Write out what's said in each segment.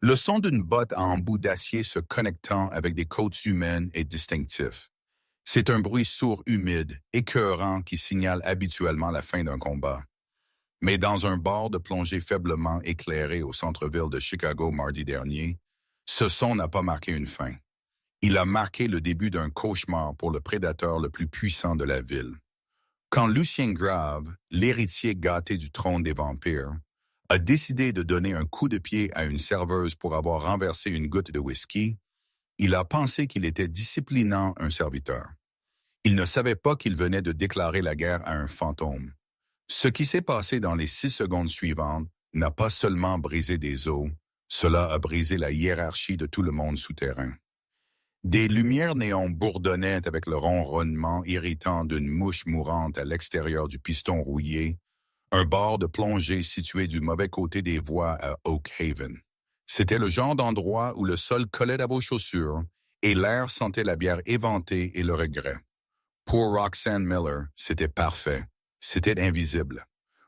Le son d'une botte à embout d'acier se connectant avec des côtes humaines est distinctif. C'est un bruit sourd humide, écœurant qui signale habituellement la fin d'un combat. Mais dans un bar de plongée faiblement éclairé au centre-ville de Chicago mardi dernier, ce son n'a pas marqué une fin. Il a marqué le début d'un cauchemar pour le prédateur le plus puissant de la ville. Quand Lucien Grave, l'héritier gâté du trône des vampires, a décidé de donner un coup de pied à une serveuse pour avoir renversé une goutte de whisky, il a pensé qu'il était disciplinant un serviteur. Il ne savait pas qu'il venait de déclarer la guerre à un fantôme. Ce qui s'est passé dans les 6 secondes suivantes n'a pas seulement brisé des os, cela a brisé la hiérarchie de tout le monde souterrain. Des lumières néons bourdonnaient avec le ronronnement irritant d'une mouche mourante à l'extérieur du piston rouillé, un bar de plongée situé du mauvais côté des voies à Oak Haven. C'était le genre d'endroit où le sol collait à vos chaussures et l'air sentait la bière éventée et le regret. Pour Roxanne Miller, c'était parfait. C'était invisible.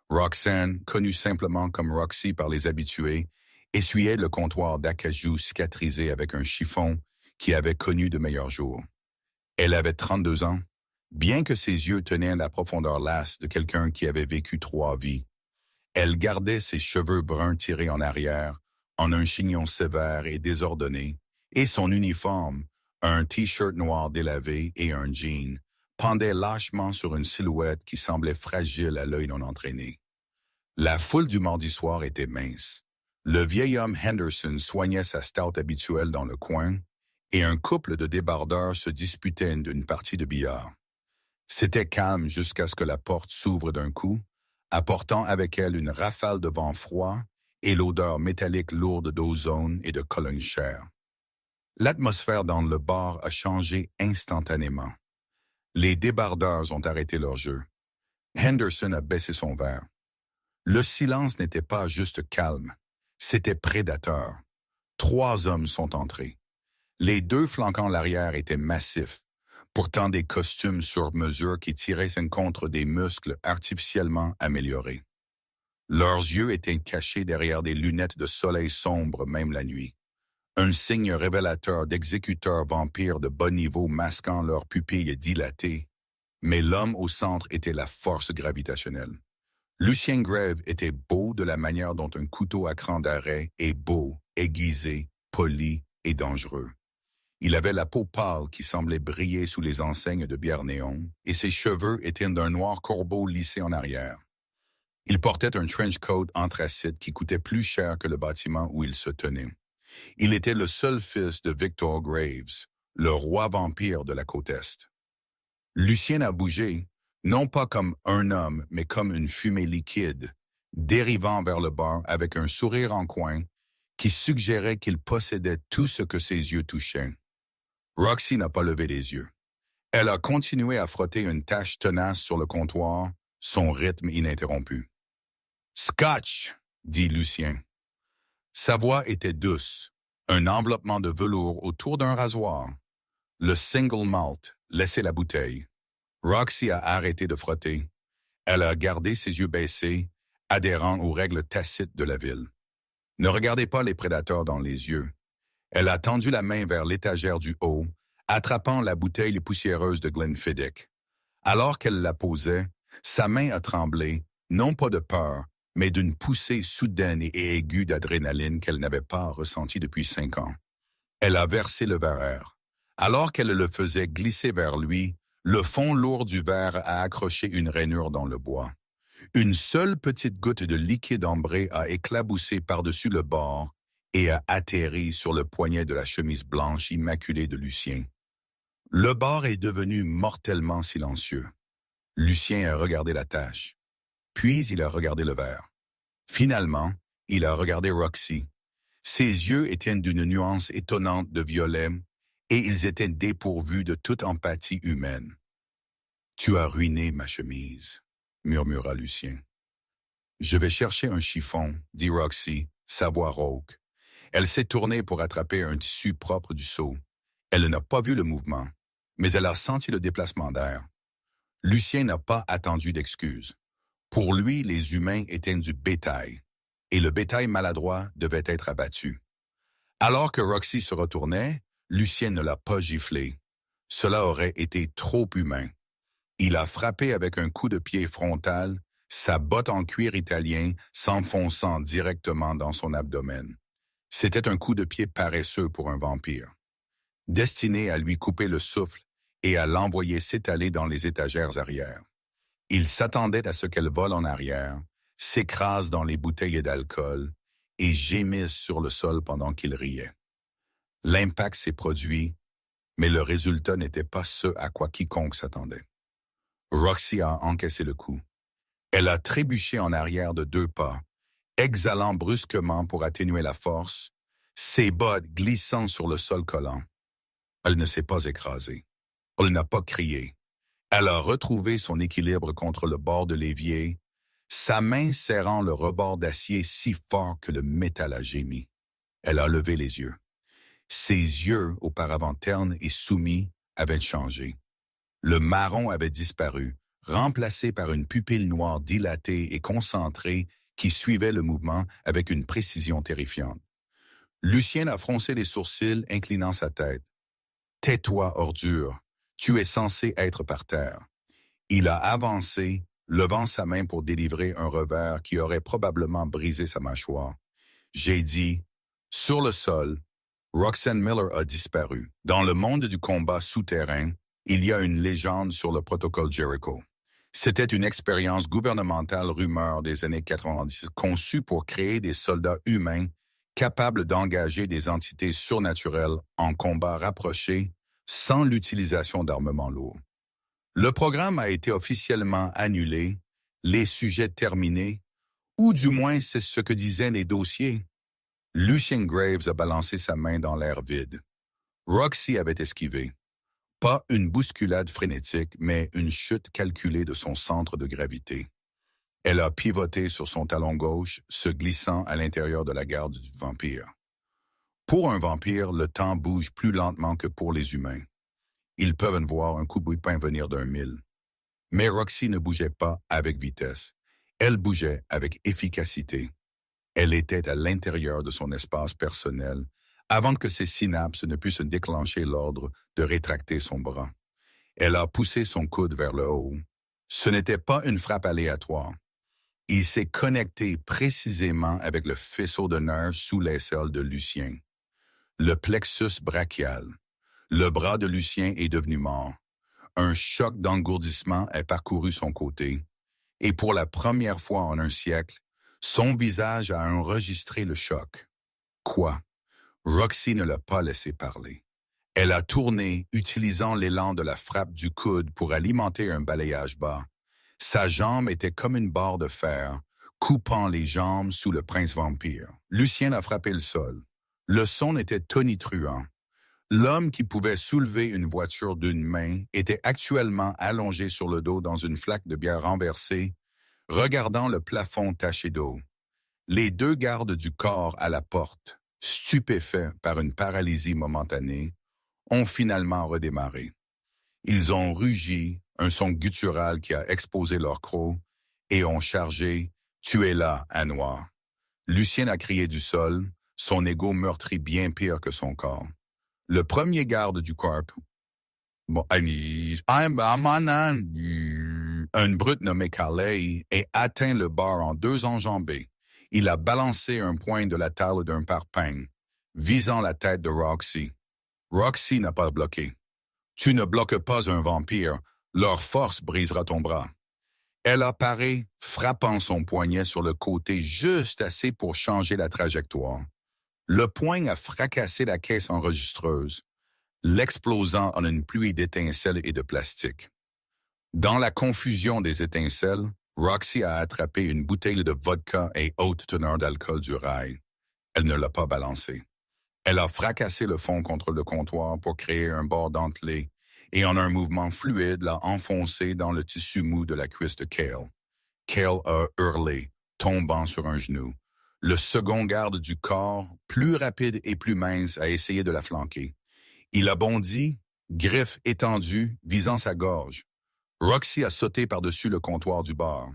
Roxanne, connue simplement comme Roxy par les habitués, essuyait le comptoir d'acajou cicatrisé avec un chiffon qui avait connu de meilleurs jours. Elle avait 32 ans, bien que ses yeux tenaient la profondeur lasse de quelqu'un qui avait vécu 3 vies. Elle gardait ses cheveux bruns tirés en arrière, en un chignon sévère et désordonné, et son uniforme, un t-shirt noir délavé et un jean, pendait lâchement sur une silhouette qui semblait fragile à l'œil non entraîné. La foule du mardi soir était mince. Le vieil homme Henderson soignait sa stout habituelle dans le coin, et un couple de débardeurs se disputait d'une partie de billard. C'était calme jusqu'à ce que la porte s'ouvre d'un coup, apportant avec elle une rafale de vent froid et l'odeur métallique lourde d'ozone et de colonne chère. L'atmosphère dans le bar a changé instantanément. Les débardeurs ont arrêté leur jeu. Henderson a baissé son verre. Le silence n'était pas juste calme, c'était prédateur. 3 hommes sont entrés. Les 2 flanquant l'arrière étaient massifs, portant des costumes sur mesure qui tiraient contre des muscles artificiellement améliorés. Leurs yeux étaient cachés derrière des lunettes de soleil sombre même la nuit. Un signe révélateur d'exécuteurs vampires de bas niveau masquant leurs pupilles dilatées, mais l'homme au centre était la force gravitationnelle. Lucien Grave était beau de la manière dont un couteau à cran d'arrêt est beau, aiguisé, poli et dangereux. Il avait la peau pâle qui semblait briller sous les enseignes de bière néon, et ses cheveux étaient d'un noir corbeau lissé en arrière. Il portait un trench coat anthracite qui coûtait plus cher que le bâtiment où il se tenait. Il était le seul fils de Victor Graves, le roi vampire de la côte Est. Lucien a bougé, non pas comme un homme, mais comme une fumée liquide, dérivant vers le bar avec un sourire en coin qui suggérait qu'il possédait tout ce que ses yeux touchaient. Roxy n'a pas levé les yeux. Elle a continué à frotter une tache tenace sur le comptoir, son rythme ininterrompu. « Scotch !» dit Lucien. Sa voix était douce, un enveloppement de velours autour d'un rasoir. Le single malt laissait la bouteille. Roxy a arrêté de frotter. Elle a gardé ses yeux baissés, adhérant aux règles tacites de la ville. Ne regardez pas les prédateurs dans les yeux. Elle a tendu la main vers l'étagère du haut, attrapant la bouteille poussiéreuse de Glenfiddich. Alors qu'elle la posait, sa main a tremblé, non pas de peur, mais d'une poussée soudaine et aiguë d'adrénaline qu'elle n'avait pas ressentie depuis 5 ans. Elle a versé le verre. Alors qu'elle le faisait glisser vers lui, le fond lourd du verre a accroché une rainure dans le bois. Une seule petite goutte de liquide ambré a éclaboussé par-dessus le bord et a atterri sur le poignet de la chemise blanche immaculée de Lucien. Le bar est devenu mortellement silencieux. Lucien a regardé la tache. Puis il a regardé le verre. Finalement, il a regardé Roxy. Ses yeux étaient d'une nuance étonnante de violet et ils étaient dépourvus de toute empathie humaine. « Tu as ruiné ma chemise », murmura Lucien. « Je vais chercher un chiffon », dit Roxy, sa voix rauque. Elle s'est tournée pour attraper un tissu propre du seau. Elle n'a pas vu le mouvement, mais elle a senti le déplacement d'air. Lucien n'a pas attendu d'excuses. Pour lui, les humains étaient du bétail, et le bétail maladroit devait être abattu. Alors que Roxy se retournait, Lucien ne l'a pas giflé. Cela aurait été trop humain. Il a frappé avec un coup de pied frontal, sa botte en cuir italien s'enfonçant directement dans son abdomen. C'était un coup de pied paresseux pour un vampire, destiné à lui couper le souffle et à l'envoyer s'étaler dans les étagères arrière. Il s'attendait à ce qu'elle vole en arrière, s'écrase dans les bouteilles d'alcool et gémisse sur le sol pendant qu'il riait. L'impact s'est produit, mais le résultat n'était pas ce à quoi quiconque s'attendait. Roxy a encaissé le coup. Elle a trébuché en arrière de 2 pas, exhalant brusquement pour atténuer la force, ses bottes glissant sur le sol collant. Elle ne s'est pas écrasée. Elle n'a pas crié. Elle a retrouvé son équilibre contre le bord de l'évier, sa main serrant le rebord d'acier si fort que le métal a gémi. Elle a levé les yeux. Ses yeux, auparavant ternes et soumis, avaient changé. Le marron avait disparu, remplacé par une pupille noire dilatée et concentrée qui suivait le mouvement avec une précision terrifiante. Lucien a froncé les sourcils, inclinant sa tête. « Tais-toi, ordure. Tu es censé être par terre. » Il a avancé, levant sa main pour délivrer un revers qui aurait probablement brisé sa mâchoire. J'ai dit, sur le sol, Roxanne Miller a disparu. Dans le monde du combat souterrain, il y a une légende sur le protocole Jericho. C'était une expérience gouvernementale rumeur des années 90 conçue pour créer des soldats humains capables d'engager des entités surnaturelles en combat rapproché sans l'utilisation d'armements lourds. Le programme a été officiellement annulé, les sujets terminés, ou du moins c'est ce que disaient les dossiers. Lucien Graves a balancé sa main dans l'air vide. Roxy avait esquivé. Pas une bousculade frénétique, mais une chute calculée de son centre de gravité. Elle a pivoté sur son talon gauche, se glissant à l'intérieur de la garde du vampire. Pour un vampire, le temps bouge plus lentement que pour les humains. Ils peuvent voir un coup de pain venir d'un mille. Mais Roxy ne bougeait pas avec vitesse. Elle bougeait avec efficacité. Elle était à l'intérieur de son espace personnel avant que ses synapses ne puissent déclencher l'ordre de rétracter son bras. Elle a poussé son coude vers le haut. Ce n'était pas une frappe aléatoire. Il s'est connecté précisément avec le faisceau de nerfs sous l'aisselle de Lucien. Le plexus brachial. Le bras de Lucien est devenu mort. Un choc d'engourdissement a parcouru son côté. Et pour la première fois en un siècle, son visage a enregistré le choc. Quoi? Roxy ne l'a pas laissé parler. Elle a tourné, utilisant l'élan de la frappe du coude pour alimenter un balayage bas. Sa jambe était comme une barre de fer, coupant les jambes sous le prince vampire. Lucien a frappé le sol. Le son était tonitruant. L'homme qui pouvait soulever une voiture d'une main était actuellement allongé sur le dos dans une flaque de bière renversée, regardant le plafond taché d'eau. Les 2 gardes du corps à la porte, stupéfaits par une paralysie momentanée, ont finalement redémarré. Ils ont rugi, un son guttural qui a exposé leur croc, et ont chargé « Tu es là, à noir ». Lucien a crié du sol, son ego meurtri bien pire que son corps. Le premier garde du corps, un brute nommé Carley, est atteint le bar en 2 enjambées. Il a balancé un poing de la table d'un parpaing, visant la tête de Roxy. Roxy n'a pas bloqué. Tu ne bloques pas un vampire, leur force brisera ton bras. Elle a paré, frappant son poignet sur le côté juste assez pour changer la trajectoire. Le poing a fracassé la caisse enregistreuse, l'explosant en une pluie d'étincelles et de plastique. Dans la confusion des étincelles, Roxy a attrapé une bouteille de vodka et haute teneur d'alcool du rail. Elle ne l'a pas balancé. Elle a fracassé le fond contre le comptoir pour créer un bord dentelé et en un mouvement fluide l'a enfoncé dans le tissu mou de la cuisse de Cale. Cale a hurlé, tombant sur un genou. Le second garde du corps, plus rapide et plus mince, a essayé de la flanquer. Il a bondi, griffes étendues, visant sa gorge. Roxy a sauté par-dessus le comptoir du bar.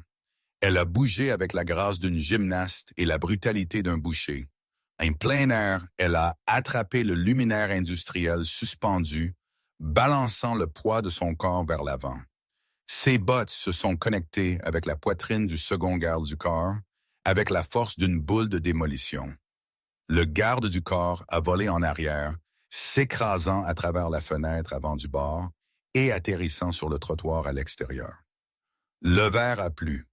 Elle a bougé avec la grâce d'une gymnaste et la brutalité d'un boucher. En plein air, elle a attrapé le luminaire industriel suspendu, balançant le poids de son corps vers l'avant. Ses bottes se sont connectées avec la poitrine du second garde du corps, avec la force d'une boule de démolition. Le garde du corps a volé en arrière, s'écrasant à travers la fenêtre avant du bord et atterrissant sur le trottoir à l'extérieur. Le verre a plu.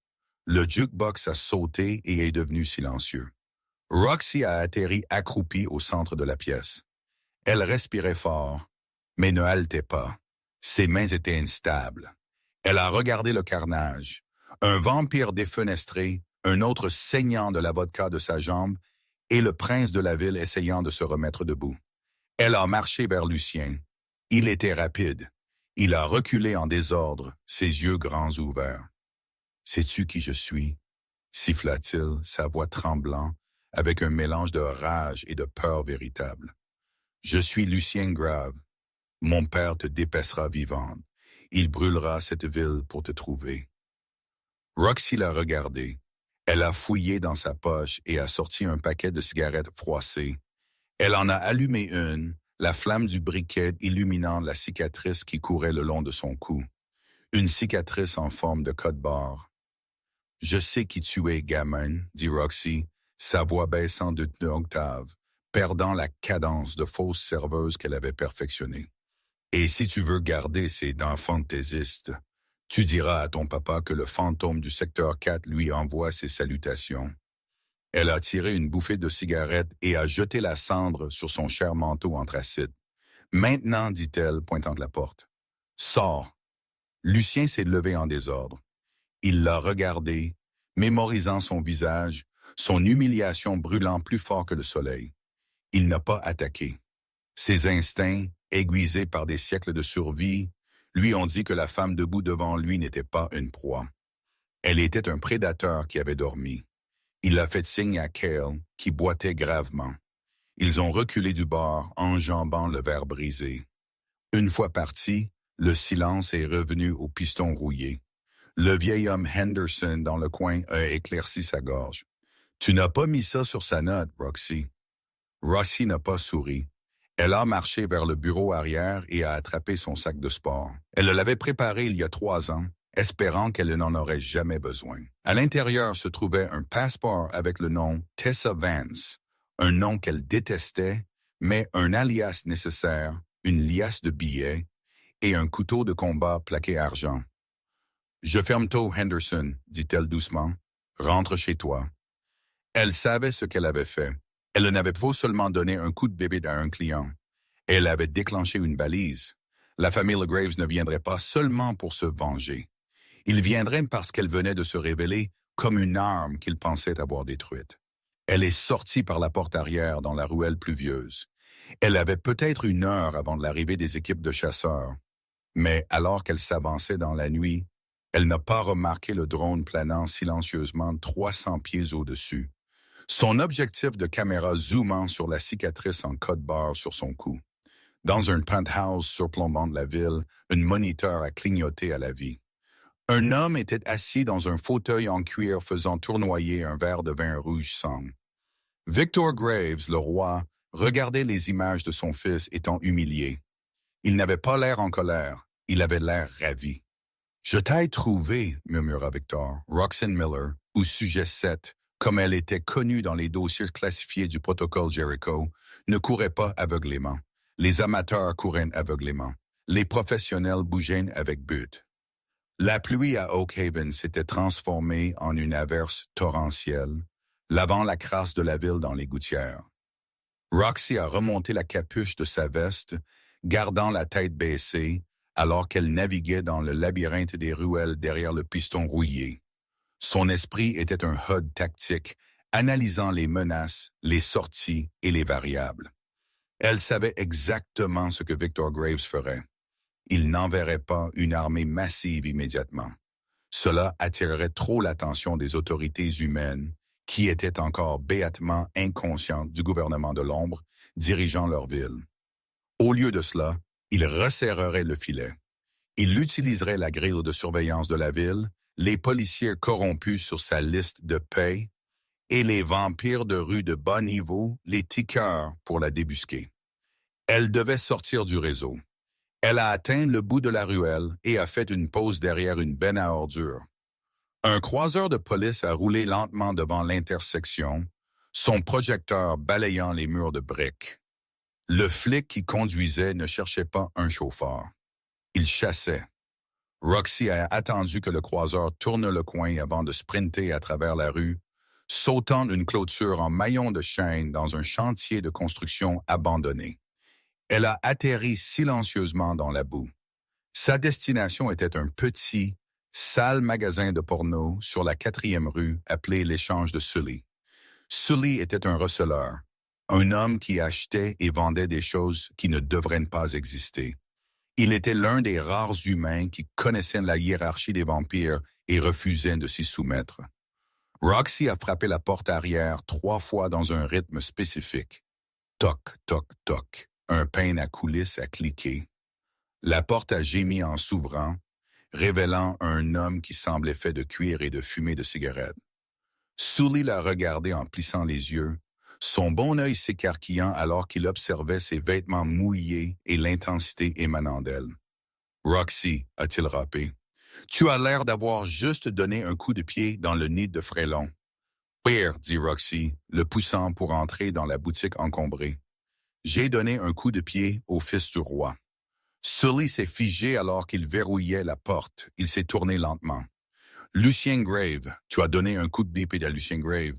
Le jukebox a sauté et est devenu silencieux. Roxy a atterri accroupie au centre de la pièce. Elle respirait fort, mais ne haletait pas. Ses mains étaient instables. Elle a regardé le carnage. Un vampire défenestré, un autre saignant de la vodka de sa jambe et le prince de la ville essayant de se remettre debout. Elle a marché vers Lucien. Il était rapide. Il a reculé en désordre, ses yeux grands ouverts. « Sais-tu qui je suis ?» siffla-t-il, sa voix tremblant, avec un mélange de rage et de peur véritable. « Je suis Lucien Grave. Mon père te dépecera vivante. Il brûlera cette ville pour te trouver. » Roxy l'a regardé. Elle a fouillé dans sa poche et a sorti un paquet de cigarettes froissées. Elle en a allumé une, la flamme du briquet illuminant la cicatrice qui courait le long de son cou. Une cicatrice en forme de code-barre. « Je sais qui tu es, gamin, » dit Roxy, sa voix baissant d'une octave, perdant la cadence de fausse serveuse qu'elle avait perfectionnée. « Et si tu veux garder ces dents fantaisistes, tu diras à ton papa que le fantôme du secteur 4 lui envoie ses salutations. » Elle a tiré une bouffée de cigarette et a jeté la cendre sur son cher manteau anthracite. « Maintenant, dit-elle, pointant la porte. « Sors. » Lucien s'est levé en désordre. Il l'a regardé, mémorisant son visage, son humiliation brûlant plus fort que le soleil. Il n'a pas attaqué. Ses instincts, aiguisés par des siècles de survie, lui ont dit que la femme debout devant lui n'était pas une proie. Elle était un prédateur qui avait dormi. Il a fait signe à Cale, qui boitait gravement. Ils ont reculé du bord, enjambant le verre brisé. Une fois parti, le silence est revenu au piston rouillé. Le vieil homme Henderson dans le coin a éclairci sa gorge. « Tu n'as pas mis ça sur sa note, Roxy. » Roxy n'a pas souri. Elle a marché vers le bureau arrière et a attrapé son sac de sport. Elle l'avait préparé il y a 3 ans, espérant qu'elle n'en aurait jamais besoin. À l'intérieur se trouvait un passeport avec le nom Tessa Vance, un nom qu'elle détestait, mais un alias nécessaire, une liasse de billets et un couteau de combat plaqué argent. « Je ferme tôt, Henderson, » dit-elle doucement. « Rentre chez toi. » Elle savait ce qu'elle avait fait. Elle n'avait pas seulement donné un coup de bébé à un client. Elle avait déclenché une balise. La famille LeGraves ne viendrait pas seulement pour se venger. Ils viendraient parce qu'elle venait de se révéler comme une arme qu'ils pensaient avoir détruite. Elle est sortie par la porte arrière dans la ruelle pluvieuse. Elle avait peut-être 1 heure avant l'arrivée des équipes de chasseurs. Mais alors qu'elle s'avançait dans la nuit, elle n'a pas remarqué le drone planant silencieusement 300 pieds au-dessus. Son objectif de caméra zoomant sur la cicatrice en code-barre sur son cou. Dans un penthouse surplombant de la ville, un moniteur a clignoté à la vie. Un homme était assis dans un fauteuil en cuir faisant tournoyer un verre de vin rouge sang. Victor Graves, le roi, regardait les images de son fils étant humilié. Il n'avait pas l'air en colère, il avait l'air ravi. « Je t'ai trouvé, » murmura Victor. Roxanne Miller, au sujet 7, comme elle était connue dans les dossiers classifiés du protocole Jericho, ne courait pas aveuglément. Les amateurs couraient aveuglément. Les professionnels bougeaient avec but. La pluie à Oak Haven s'était transformée en une averse torrentielle, lavant la crasse de la ville dans les gouttières. Roxy a remonté la capuche de sa veste, gardant la tête baissée, alors qu'elle naviguait dans le labyrinthe des ruelles derrière le piston rouillé. Son esprit était un HUD tactique, analysant les menaces, les sorties et les variables. Elle savait exactement ce que Victor Graves ferait. Il n'enverrait pas une armée massive immédiatement. Cela attirerait trop l'attention des autorités humaines, qui étaient encore béatement inconscientes du gouvernement de l'ombre dirigeant leur ville. Au lieu de cela, il resserrerait le filet. Il utiliserait la grille de surveillance de la ville, les policiers corrompus sur sa liste de paie et les vampires de rue de bas niveau, les tiqueurs, pour la débusquer. Elle devait sortir du réseau. Elle a atteint le bout de la ruelle et a fait une pause derrière une benne à ordures. Un croiseur de police a roulé lentement devant l'intersection, son projecteur balayant les murs de briques. Le flic qui conduisait ne cherchait pas un chauffeur. Il chassait. Roxy a attendu que le croiseur tourne le coin avant de sprinter à travers la rue, sautant une clôture en maillon de chaîne dans un chantier de construction abandonné. Elle a atterri silencieusement dans la boue. Sa destination était un petit, sale magasin de porno sur la 4e rue appelé l'Échange de Sully. Sully était un receleur, un homme qui achetait et vendait des choses qui ne devraient pas exister. Il était l'un des rares humains qui connaissaient la hiérarchie des vampires et refusaient de s'y soumettre. Roxy a frappé la porte arrière 3 fois dans un rythme spécifique. Toc, toc, toc. Un peine à coulisses a cliqué. La porte a gémi en s'ouvrant, révélant un homme qui semblait fait de cuir et de fumée de cigarette. Sully l'a regardé en plissant les yeux, son bon œil s'écarquillant alors qu'il observait ses vêtements mouillés et l'intensité émanant d'elle. « Roxy, a-t-il râpé, tu as l'air d'avoir juste donné un coup de pied dans le nid de frélon. »« Pire, dit Roxy, le poussant pour entrer dans la boutique encombrée. J'ai donné un coup de pied au fils du roi. » Sully s'est figé alors qu'il verrouillait la porte. Il s'est tourné lentement. « Lucien Grave, tu as donné un coup de d'épée à Lucien Grave. »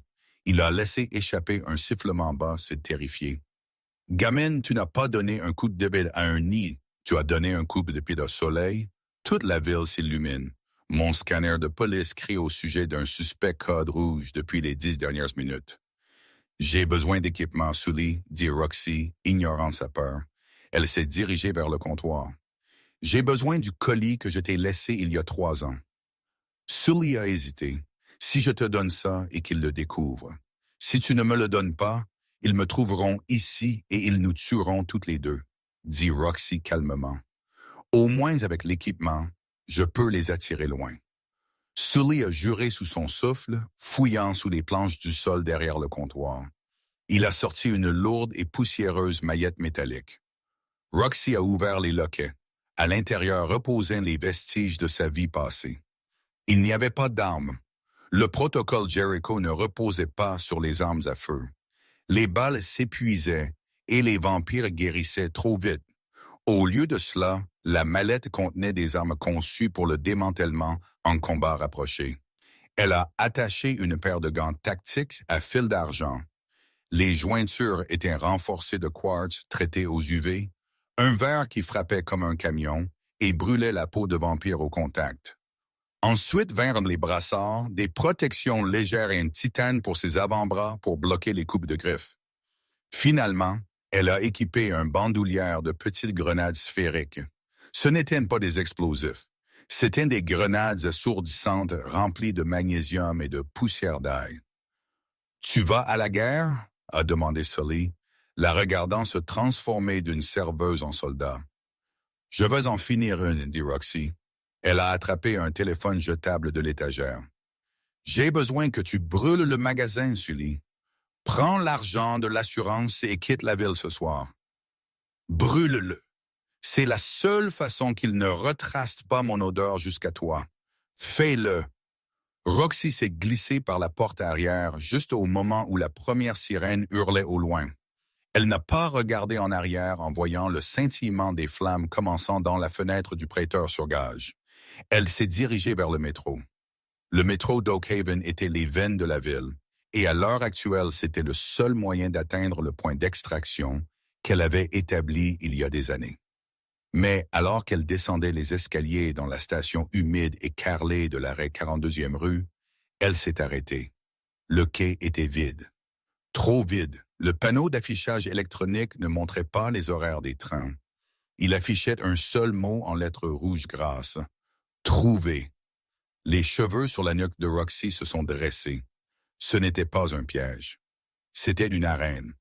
Il a laissé échapper un sifflement bas, c'est terrifié. « Gamine, tu n'as pas donné un coup de d'épée à un nid. Tu as donné un coup de pied au soleil. » Toute la ville s'illumine. Mon scanner de police crie au sujet d'un suspect code rouge depuis les 10 dernières minutes. « J'ai besoin d'équipement, Sully, dit Roxy, ignorant sa peur. Elle s'est dirigée vers le comptoir. « J'ai besoin du colis que je t'ai laissé il y a 3 ans. » Sully a hésité. « Si je te donne ça et qu'ils le découvrent. Si tu ne me le donnes pas, ils me trouveront ici et ils nous tueront toutes les deux, » dit Roxy calmement. « Au moins avec l'équipement, je peux les attirer loin. » Sully a juré sous son souffle, fouillant sous les planches du sol derrière le comptoir. Il a sorti une lourde et poussiéreuse maillette métallique. Roxy a ouvert les loquets. À l'intérieur reposaient les vestiges de sa vie passée. Il n'y avait pas d'armes. Le protocole Jericho ne reposait pas sur les armes à feu. Les balles s'épuisaient et les vampires guérissaient trop vite. Au lieu de cela, la mallette contenait des armes conçues pour le démantèlement en combat rapproché. Elle a attaché une paire de gants tactiques à fil d'argent. Les jointures étaient renforcées de quartz traité aux UV, un verre qui frappait comme un camion et brûlait la peau de vampire au contact. Ensuite vinrent les brassards, des protections légères et un titane pour ses avant-bras pour bloquer les coupes de griffes. Finalement, elle a équipé un bandoulière de petites grenades sphériques. Ce n'étaient pas des explosifs. C'étaient des grenades assourdissantes remplies de magnésium et de poussière d'ail. « Tu vas à la guerre ?» a demandé Sully, la regardant se transformer d'une serveuse en soldat. « Je vais en finir une, » dit Roxy. Elle a attrapé un téléphone jetable de l'étagère. « J'ai besoin que tu brûles le magasin, Sully. Prends l'argent de l'assurance et quitte la ville ce soir. Brûle-le. C'est la seule façon qu'il ne retrace pas mon odeur jusqu'à toi. Fais-le. » Roxy s'est glissée par la porte arrière juste au moment où la première sirène hurlait au loin. Elle n'a pas regardé en arrière en voyant le scintillement des flammes commençant dans la fenêtre du prêteur sur gage. Elle s'est dirigée vers le métro. Le métro d'Oakhaven était les veines de la ville, et à l'heure actuelle, c'était le seul moyen d'atteindre le point d'extraction qu'elle avait établi il y a des années. Mais alors qu'elle descendait les escaliers dans la station humide et carrelée de l'arrêt 42e rue, elle s'est arrêtée. Le quai était vide. Trop vide. Le panneau d'affichage électronique ne montrait pas les horaires des trains. Il affichait un seul mot en lettres rouges grasses. Trouver. Les cheveux sur la nuque de Roxy se sont dressés. Ce n'était pas un piège. C'était une arène.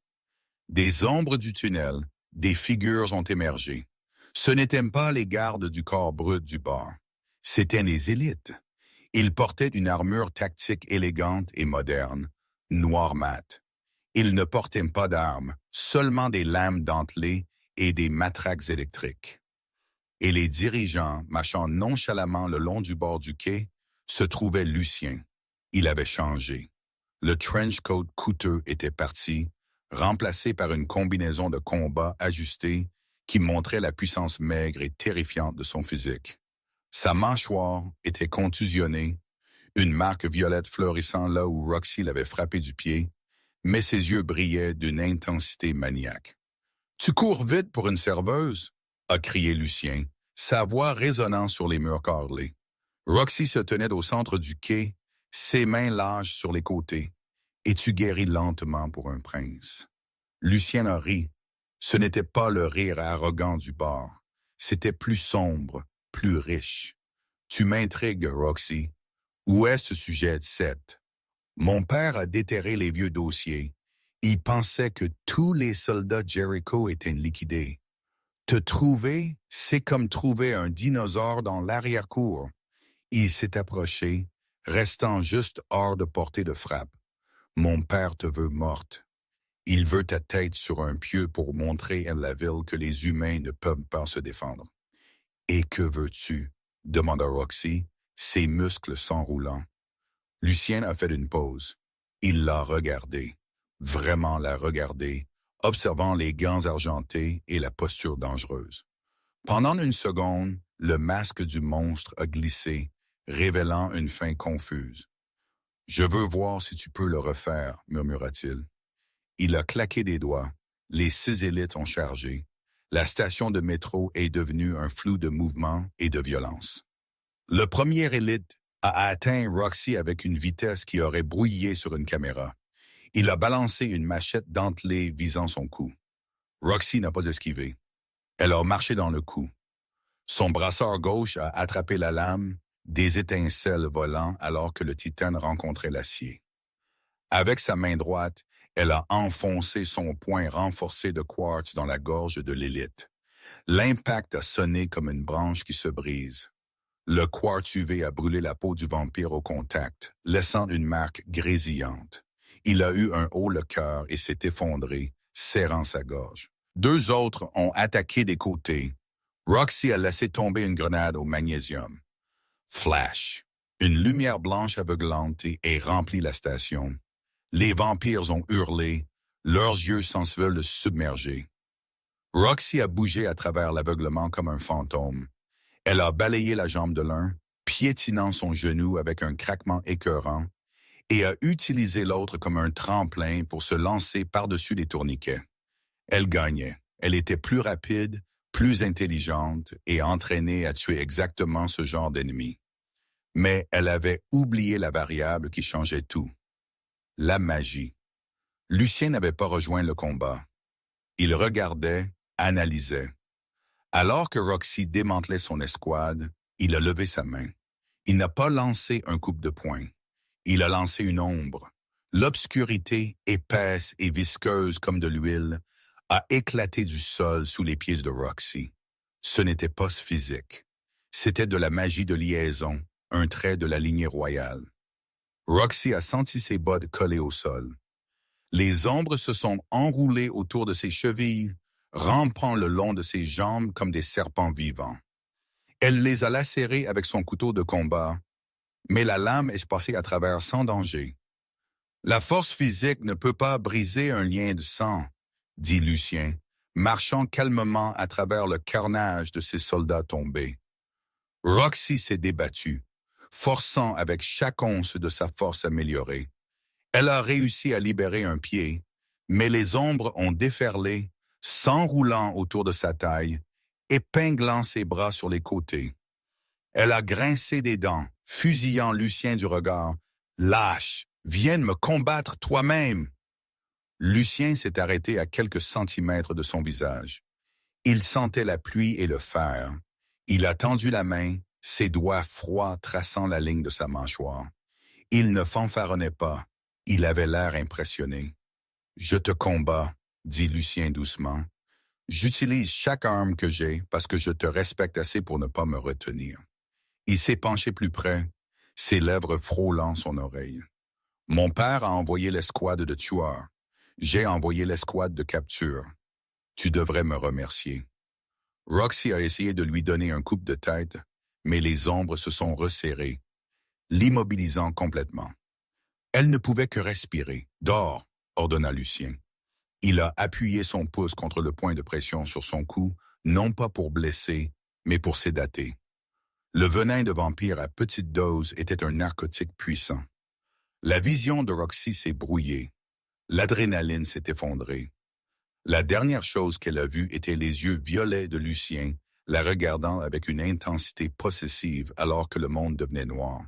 Des ombres du tunnel, des figures ont émergé. Ce n'étaient pas les gardes du corps brut du bar. C'étaient les élites. Ils portaient une armure tactique élégante et moderne, noir mat. Il ne portait pas d'armes, seulement des lames dentelées et des matraques électriques. Et les dirigeants, marchant nonchalamment le long du bord du quai, se trouvait Lucien. Il avait changé. Le trench coat coûteux était parti, remplacé par une combinaison de combat ajustée qui montrait la puissance maigre et terrifiante de son physique. Sa mâchoire était contusionnée, une marque violette fleurissant là où Roxy l'avait frappé du pied, mais ses yeux brillaient d'une intensité maniaque. « Tu cours vite pour une serveuse ?» a crié Lucien, sa voix résonnant sur les murs carrelés. Roxy se tenait au centre du quai, ses mains lâches sur les côtés. « Et tu guéris lentement pour un prince. » Lucien a ri. Ce n'était pas le rire arrogant du bar. C'était plus sombre, plus riche. « Tu m'intrigues, Roxy. Où est ce sujet 7? Mon père a déterré les vieux dossiers. Il pensait que tous les soldats Jericho étaient liquidés. Te trouver, c'est comme trouver un dinosaure dans l'arrière-cour. » Il s'est approché, restant juste hors de portée de frappe. « Mon père te veut morte. Il veut ta tête sur un pieu pour montrer à la ville que les humains ne peuvent pas se défendre. »« Et que veux-tu? » demanda Roxy, ses muscles s'enroulant. Lucien a fait une pause. Il l'a regardé, vraiment la regardé, observant les gants argentés et la posture dangereuse. Pendant une seconde, le masque du monstre a glissé, révélant une fin confuse. « Je veux voir si tu peux le refaire, » murmura-t-il. Il a claqué des doigts, les 6 élites ont chargé. La station de métro est devenue un flou de mouvement et de violence. Le premier élite a atteint Roxy avec une vitesse qui aurait brouillé sur une caméra. Il a balancé une machette dentelée visant son cou. Roxy n'a pas esquivé. Elle a marché dans le cou. Son brassard gauche a attrapé la lame, des étincelles volant alors que le titane rencontrait l'acier. Avec sa main droite, elle a enfoncé son poing renforcé de quartz dans la gorge de l'élite. L'impact a sonné comme une branche qui se brise. Le quartz UV a brûlé la peau du vampire au contact, laissant une marque grésillante. Il a eu un haut le cœur et s'est effondré, serrant sa gorge. 2 autres ont attaqué des côtés. Roxy a laissé tomber une grenade au magnésium. Flash. Une lumière blanche aveuglante et remplit la station. Les vampires ont hurlé, leurs yeux se veulent submerger. Roxy a bougé à travers l'aveuglement comme un fantôme. Elle a balayé la jambe de l'un, piétinant son genou avec un craquement écœurant, et a utilisé l'autre comme un tremplin pour se lancer par-dessus les tourniquets. Elle gagnait. Elle était plus rapide, plus intelligente et entraînée à tuer exactement ce genre d'ennemi. Mais elle avait oublié la variable qui changeait tout. La magie. Lucien n'avait pas rejoint le combat. Il regardait, analysait. Alors que Roxy démantelait son escouade, il a levé sa main. Il n'a pas lancé un coup de poing. Il a lancé une ombre. L'obscurité, épaisse et visqueuse comme de l'huile, a éclaté du sol sous les pieds de Roxy. Ce n'était pas physique. C'était de la magie de liaison, un trait de la lignée royale. Roxy a senti ses bottes collées au sol. Les ombres se sont enroulées autour de ses chevilles, rampant le long de ses jambes comme des serpents vivants. Elle les a lacérés avec son couteau de combat, mais la lame est passée à travers sans danger. La force physique ne peut pas briser un lien de sang, dit Lucien, marchant calmement à travers le carnage de ses soldats tombés. Roxy s'est débattue, forçant avec chaque once de sa force améliorée. Elle a réussi à libérer un pied, mais les ombres ont déferlé, s'enroulant autour de sa taille, épinglant ses bras sur les côtés. Elle a grincé des dents, fusillant Lucien du regard. « Lâche, viens me combattre toi-même !» Lucien s'est arrêté à quelques centimètres de son visage. Il sentait la pluie et le fer. Il a tendu la main, ses doigts froids traçant la ligne de sa mâchoire. Il ne fanfaronnait pas. Il avait l'air impressionné. « Je te combats, » dit Lucien doucement. « J'utilise chaque arme que j'ai parce que je te respecte assez pour ne pas me retenir. » Il s'est penché plus près, ses lèvres frôlant son oreille. Mon père a envoyé l'escouade de tueurs. J'ai envoyé l'escouade de capture. Tu devrais me remercier. Roxy a essayé de lui donner un coup de tête, mais les ombres se sont resserrées, l'immobilisant complètement. Elle ne pouvait que respirer. Dors, ordonna Lucien. Il a appuyé son pouce contre le point de pression sur son cou, non pas pour blesser, mais pour sédater. Le venin de vampire à petite dose était un narcotique puissant. La vision de Roxy s'est brouillée. L'adrénaline s'est effondrée. La dernière chose qu'elle a vue était les yeux violets de Lucien, la regardant avec une intensité possessive alors que le monde devenait noir.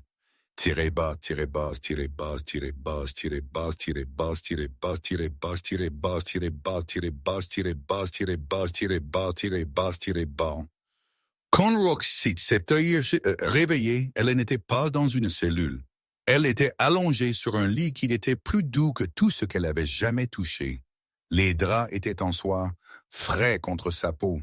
Tirez bas, tirez basse, tirez basse, tirez basse, tirez basse, tirez basse, tirez basse, tirez basse, tirez basse, tirez basse, tirez basse, tirez basse, tirez basse, tirez basse, tirez basse, tirez bas. Quand Roxy s'est réveillée, elle n'était pas dans une cellule. Elle était allongée sur un lit qui était plus doux que tout ce qu'elle avait jamais touché. Les draps étaient en soie, frais contre sa peau.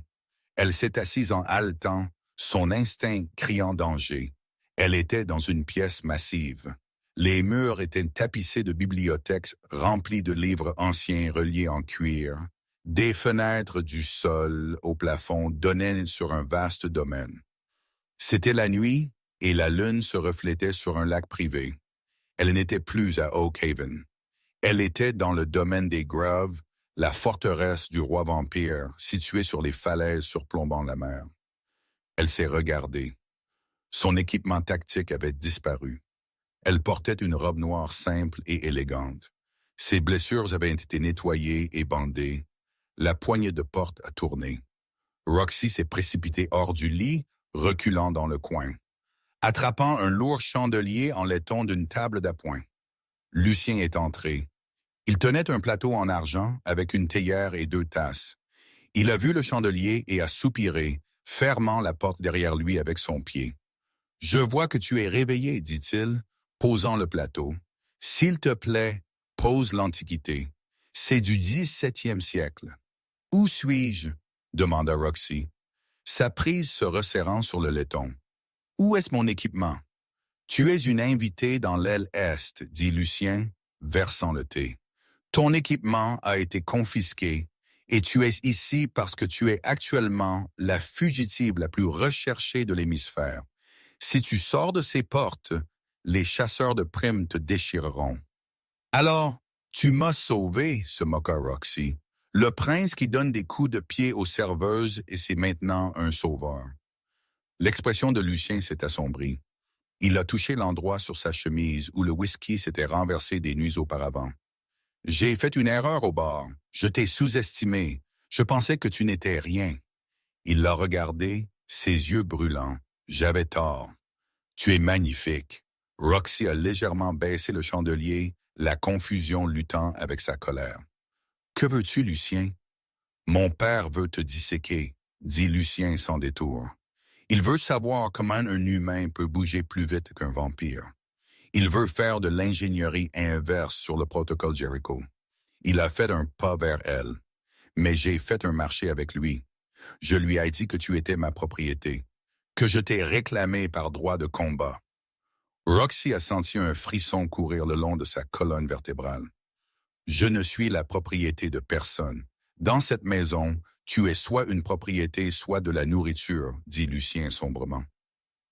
Elle s'est assise en haletant, son instinct criant danger. Elle était dans une pièce massive. Les murs étaient tapissés de bibliothèques remplies de livres anciens reliés en cuir. Des fenêtres du sol au plafond donnaient sur un vaste domaine. C'était la nuit et la lune se reflétait sur un lac privé. Elle n'était plus à Oak Haven. Elle était dans le domaine des Groves, la forteresse du roi vampire située sur les falaises surplombant la mer. Elle s'est regardée. Son équipement tactique avait disparu. Elle portait une robe noire simple et élégante. Ses blessures avaient été nettoyées et bandées. La poignée de porte a tourné. Roxy s'est précipitée hors du lit, reculant dans le coin, attrapant un lourd chandelier en laiton d'une table d'appoint. Lucien est entré. Il tenait un plateau en argent avec une théière et 2 tasses. Il a vu le chandelier et a soupiré, fermant la porte derrière lui avec son pied. « Je vois que tu es réveillé, dit-il, posant le plateau. S'il te plaît, pose l'Antiquité. C'est du 17e siècle. »« Où suis-je? » demanda Roxy, sa prise se resserrant sur le laiton. « Où est-ce mon équipement? »« Tu es une invitée dans l'aile est, dit Lucien, versant le thé. Ton équipement a été confisqué et tu es ici parce que tu es actuellement la fugitive la plus recherchée de l'hémisphère. Si tu sors de ces portes, les chasseurs de primes te déchireront. »« Alors, tu m'as sauvé, se moqua Roxy. Le prince qui donne des coups de pied aux serveuses et c'est maintenant un sauveur. » L'expression de Lucien s'est assombrie. Il a touché l'endroit sur sa chemise où le whisky s'était renversé des nuits auparavant. « J'ai fait une erreur au bar. Je t'ai sous-estimé. Je pensais que tu n'étais rien. » Il l'a regardé, ses yeux brûlants. « J'avais tort. Tu es magnifique. » Roxy a légèrement baissé le chandelier, la confusion luttant avec sa colère. « Que veux-tu, Lucien? »« Mon père veut te disséquer, » dit Lucien sans détour. Il veut savoir comment un humain peut bouger plus vite qu'un vampire. Il veut faire de l'ingénierie inverse sur le protocole Jericho. Il a fait un pas vers elle, mais j'ai fait un marché avec lui. Je lui ai dit que tu étais ma propriété, que je t'ai réclamé par droit de combat. Roxy a senti un frisson courir le long de sa colonne vertébrale. Je ne suis la propriété de personne. Dans cette maison, tu es soit une propriété, soit de la nourriture, dit Lucien sombrement.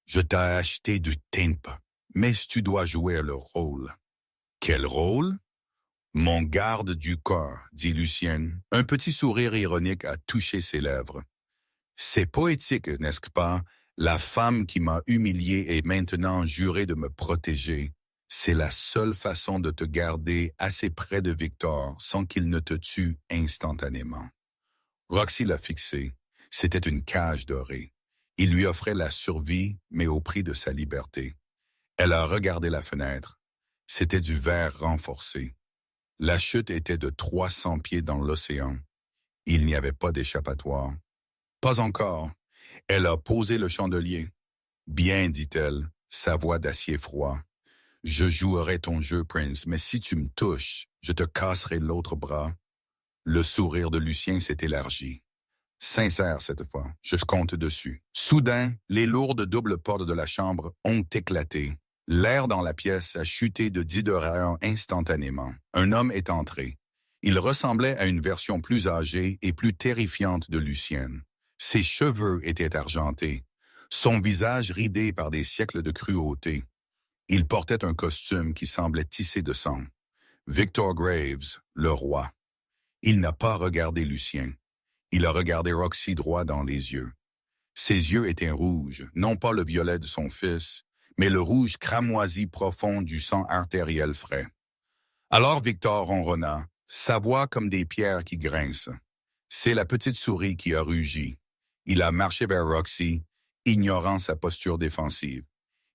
Je t'ai acheté du timp, mais tu dois jouer le rôle. Quel rôle? Mon garde du corps, dit Lucien. Un petit sourire ironique a touché ses lèvres. C'est poétique, n'est-ce pas? La femme qui m'a humilié et maintenant juré de me protéger. C'est la seule façon de te garder assez près de Victor sans qu'il ne te tue instantanément. Roxy l'a fixé. C'était une cage dorée. Il lui offrait la survie, mais au prix de sa liberté. Elle a regardé la fenêtre. C'était du verre renforcé. La chute était de 300 pieds dans l'océan. Il n'y avait pas d'échappatoire. Pas encore. Elle a posé le chandelier. Bien, dit-elle, sa voix d'acier froid. Je jouerai ton jeu, Prince, mais si tu me touches, je te casserai l'autre bras. Le sourire de Lucien s'est élargi. Sincère cette fois, je compte dessus. Soudain, les lourdes doubles portes de la chambre ont éclaté. L'air dans la pièce a chuté de 10 degrés instantanément. Un homme est entré. Il ressemblait à une version plus âgée et plus terrifiante de Lucienne. Ses cheveux étaient argentés, son visage ridé par des siècles de cruauté. Il portait un costume qui semblait tissé de sang. Victor Graves, le roi. Il n'a pas regardé Lucien. Il a regardé Roxy droit dans les yeux. Ses yeux étaient rouges, non pas le violet de son fils, mais le rouge cramoisi profond du sang artériel frais. Alors Victor ronronna, sa voix comme des pierres qui grincent. C'est la petite souris qui a rugi. Il a marché vers Roxy, ignorant sa posture défensive.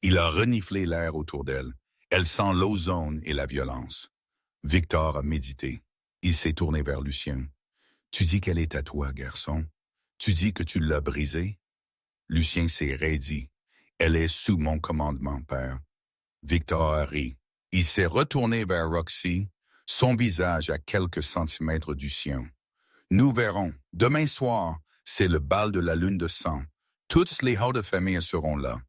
Il a reniflé l'air autour d'elle. Elle sent l'ozone et la violence. Victor a médité. Il s'est tourné vers Lucien. « Tu dis qu'elle est à toi, garçon. Tu dis que tu l'as brisée. » Lucien s'est raidi. « Elle est sous mon commandement, père. » Victor a ri. Il s'est retourné vers Roxy, son visage à quelques centimètres du sien. « Nous verrons. Demain soir, c'est le bal de la lune de sang. Toutes les hauts de famille seront là.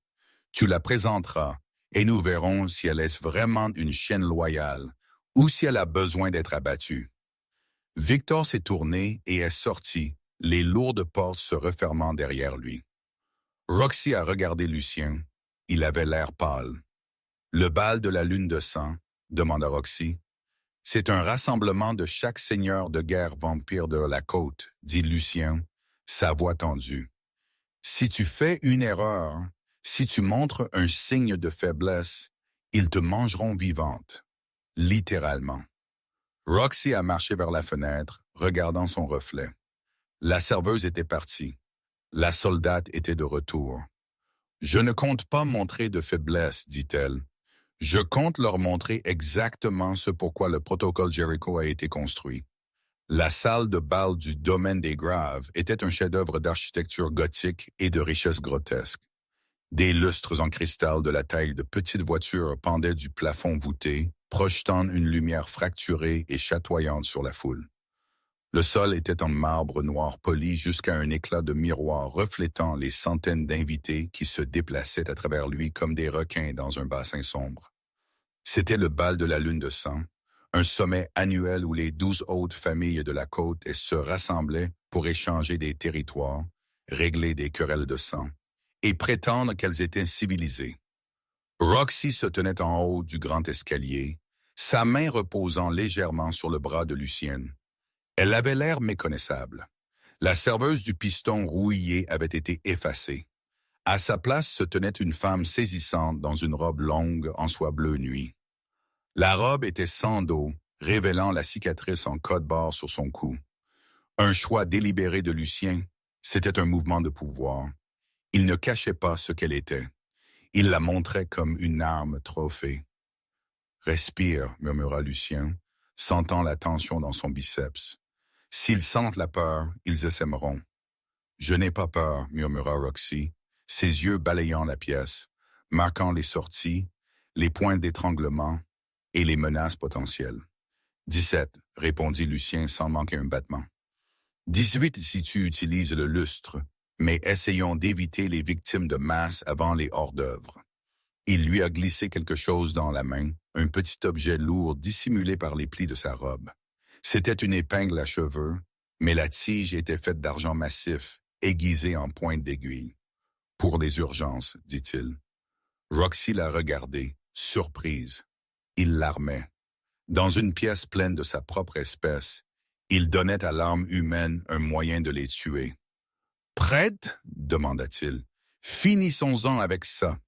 Tu la présenteras, et nous verrons si elle est vraiment une chienne loyale ou si elle a besoin d'être abattue. » Victor s'est tourné et est sorti, les lourdes portes se refermant derrière lui. Roxy a regardé Lucien. Il avait l'air pâle. « Le bal de la lune de sang ?» demanda Roxy. « C'est un rassemblement de chaque seigneur de guerre vampire de la côte, » dit Lucien, sa voix tendue. « Si tu fais une erreur, si tu montres un signe de faiblesse, ils te mangeront vivante. » Littéralement. Roxy a marché vers la fenêtre, regardant son reflet. La serveuse était partie. La soldate était de retour. « Je ne compte pas montrer de faiblesse, dit-elle. Je compte leur montrer exactement ce pourquoi le protocole Jericho a été construit. » La salle de bal du domaine des Graves était un chef-d'œuvre d'architecture gothique et de richesse grotesque. Des lustres en cristal de la taille de petites voitures pendaient du plafond voûté, projetant une lumière fracturée et chatoyante sur la foule. Le sol était en marbre noir poli jusqu'à un éclat de miroir reflétant les centaines d'invités qui se déplaçaient à travers lui comme des requins dans un bassin sombre. C'était le bal de la lune de sang, un sommet annuel où les 12 hautes familles de la côte se rassemblaient pour échanger des territoires, régler des querelles de sang et prétendre qu'elles étaient civilisées. Roxy se tenait en haut du grand escalier, sa main reposant légèrement sur le bras de Lucienne. Elle avait l'air méconnaissable. La serveuse du piston rouillé avait été effacée. À sa place se tenait une femme saisissante dans une robe longue en soie bleu nuit. La robe était sans dos, révélant la cicatrice en code-barre sur son cou. Un choix délibéré de Lucien, c'était un mouvement de pouvoir. Il ne cachait pas ce qu'elle était. Il la montrait comme une arme trophée. « Respire, » murmura Lucien, sentant la tension dans son biceps. « S'ils sentent la peur, ils s'aimeront. »« Je n'ai pas peur, » murmura Roxy, ses yeux balayant la pièce, marquant les sorties, les points d'étranglement et les menaces potentielles. « 17, » répondit Lucien sans manquer un battement. « 18 si tu utilises le lustre, mais essayons d'éviter les victimes de masse avant les hors-d'œuvre. » Il lui a glissé quelque chose dans la main, un petit objet lourd dissimulé par les plis de sa robe. C'était une épingle à cheveux, mais la tige était faite d'argent massif, aiguisée en pointe d'aiguille. « Pour les urgences, » dit-il. Roxy l'a regardé, surprise. Il l'armait. Dans une pièce pleine de sa propre espèce, il donnait à l'âme humaine un moyen de les tuer. « Prête ?» demanda-t-il. « Finissons-en avec ça. »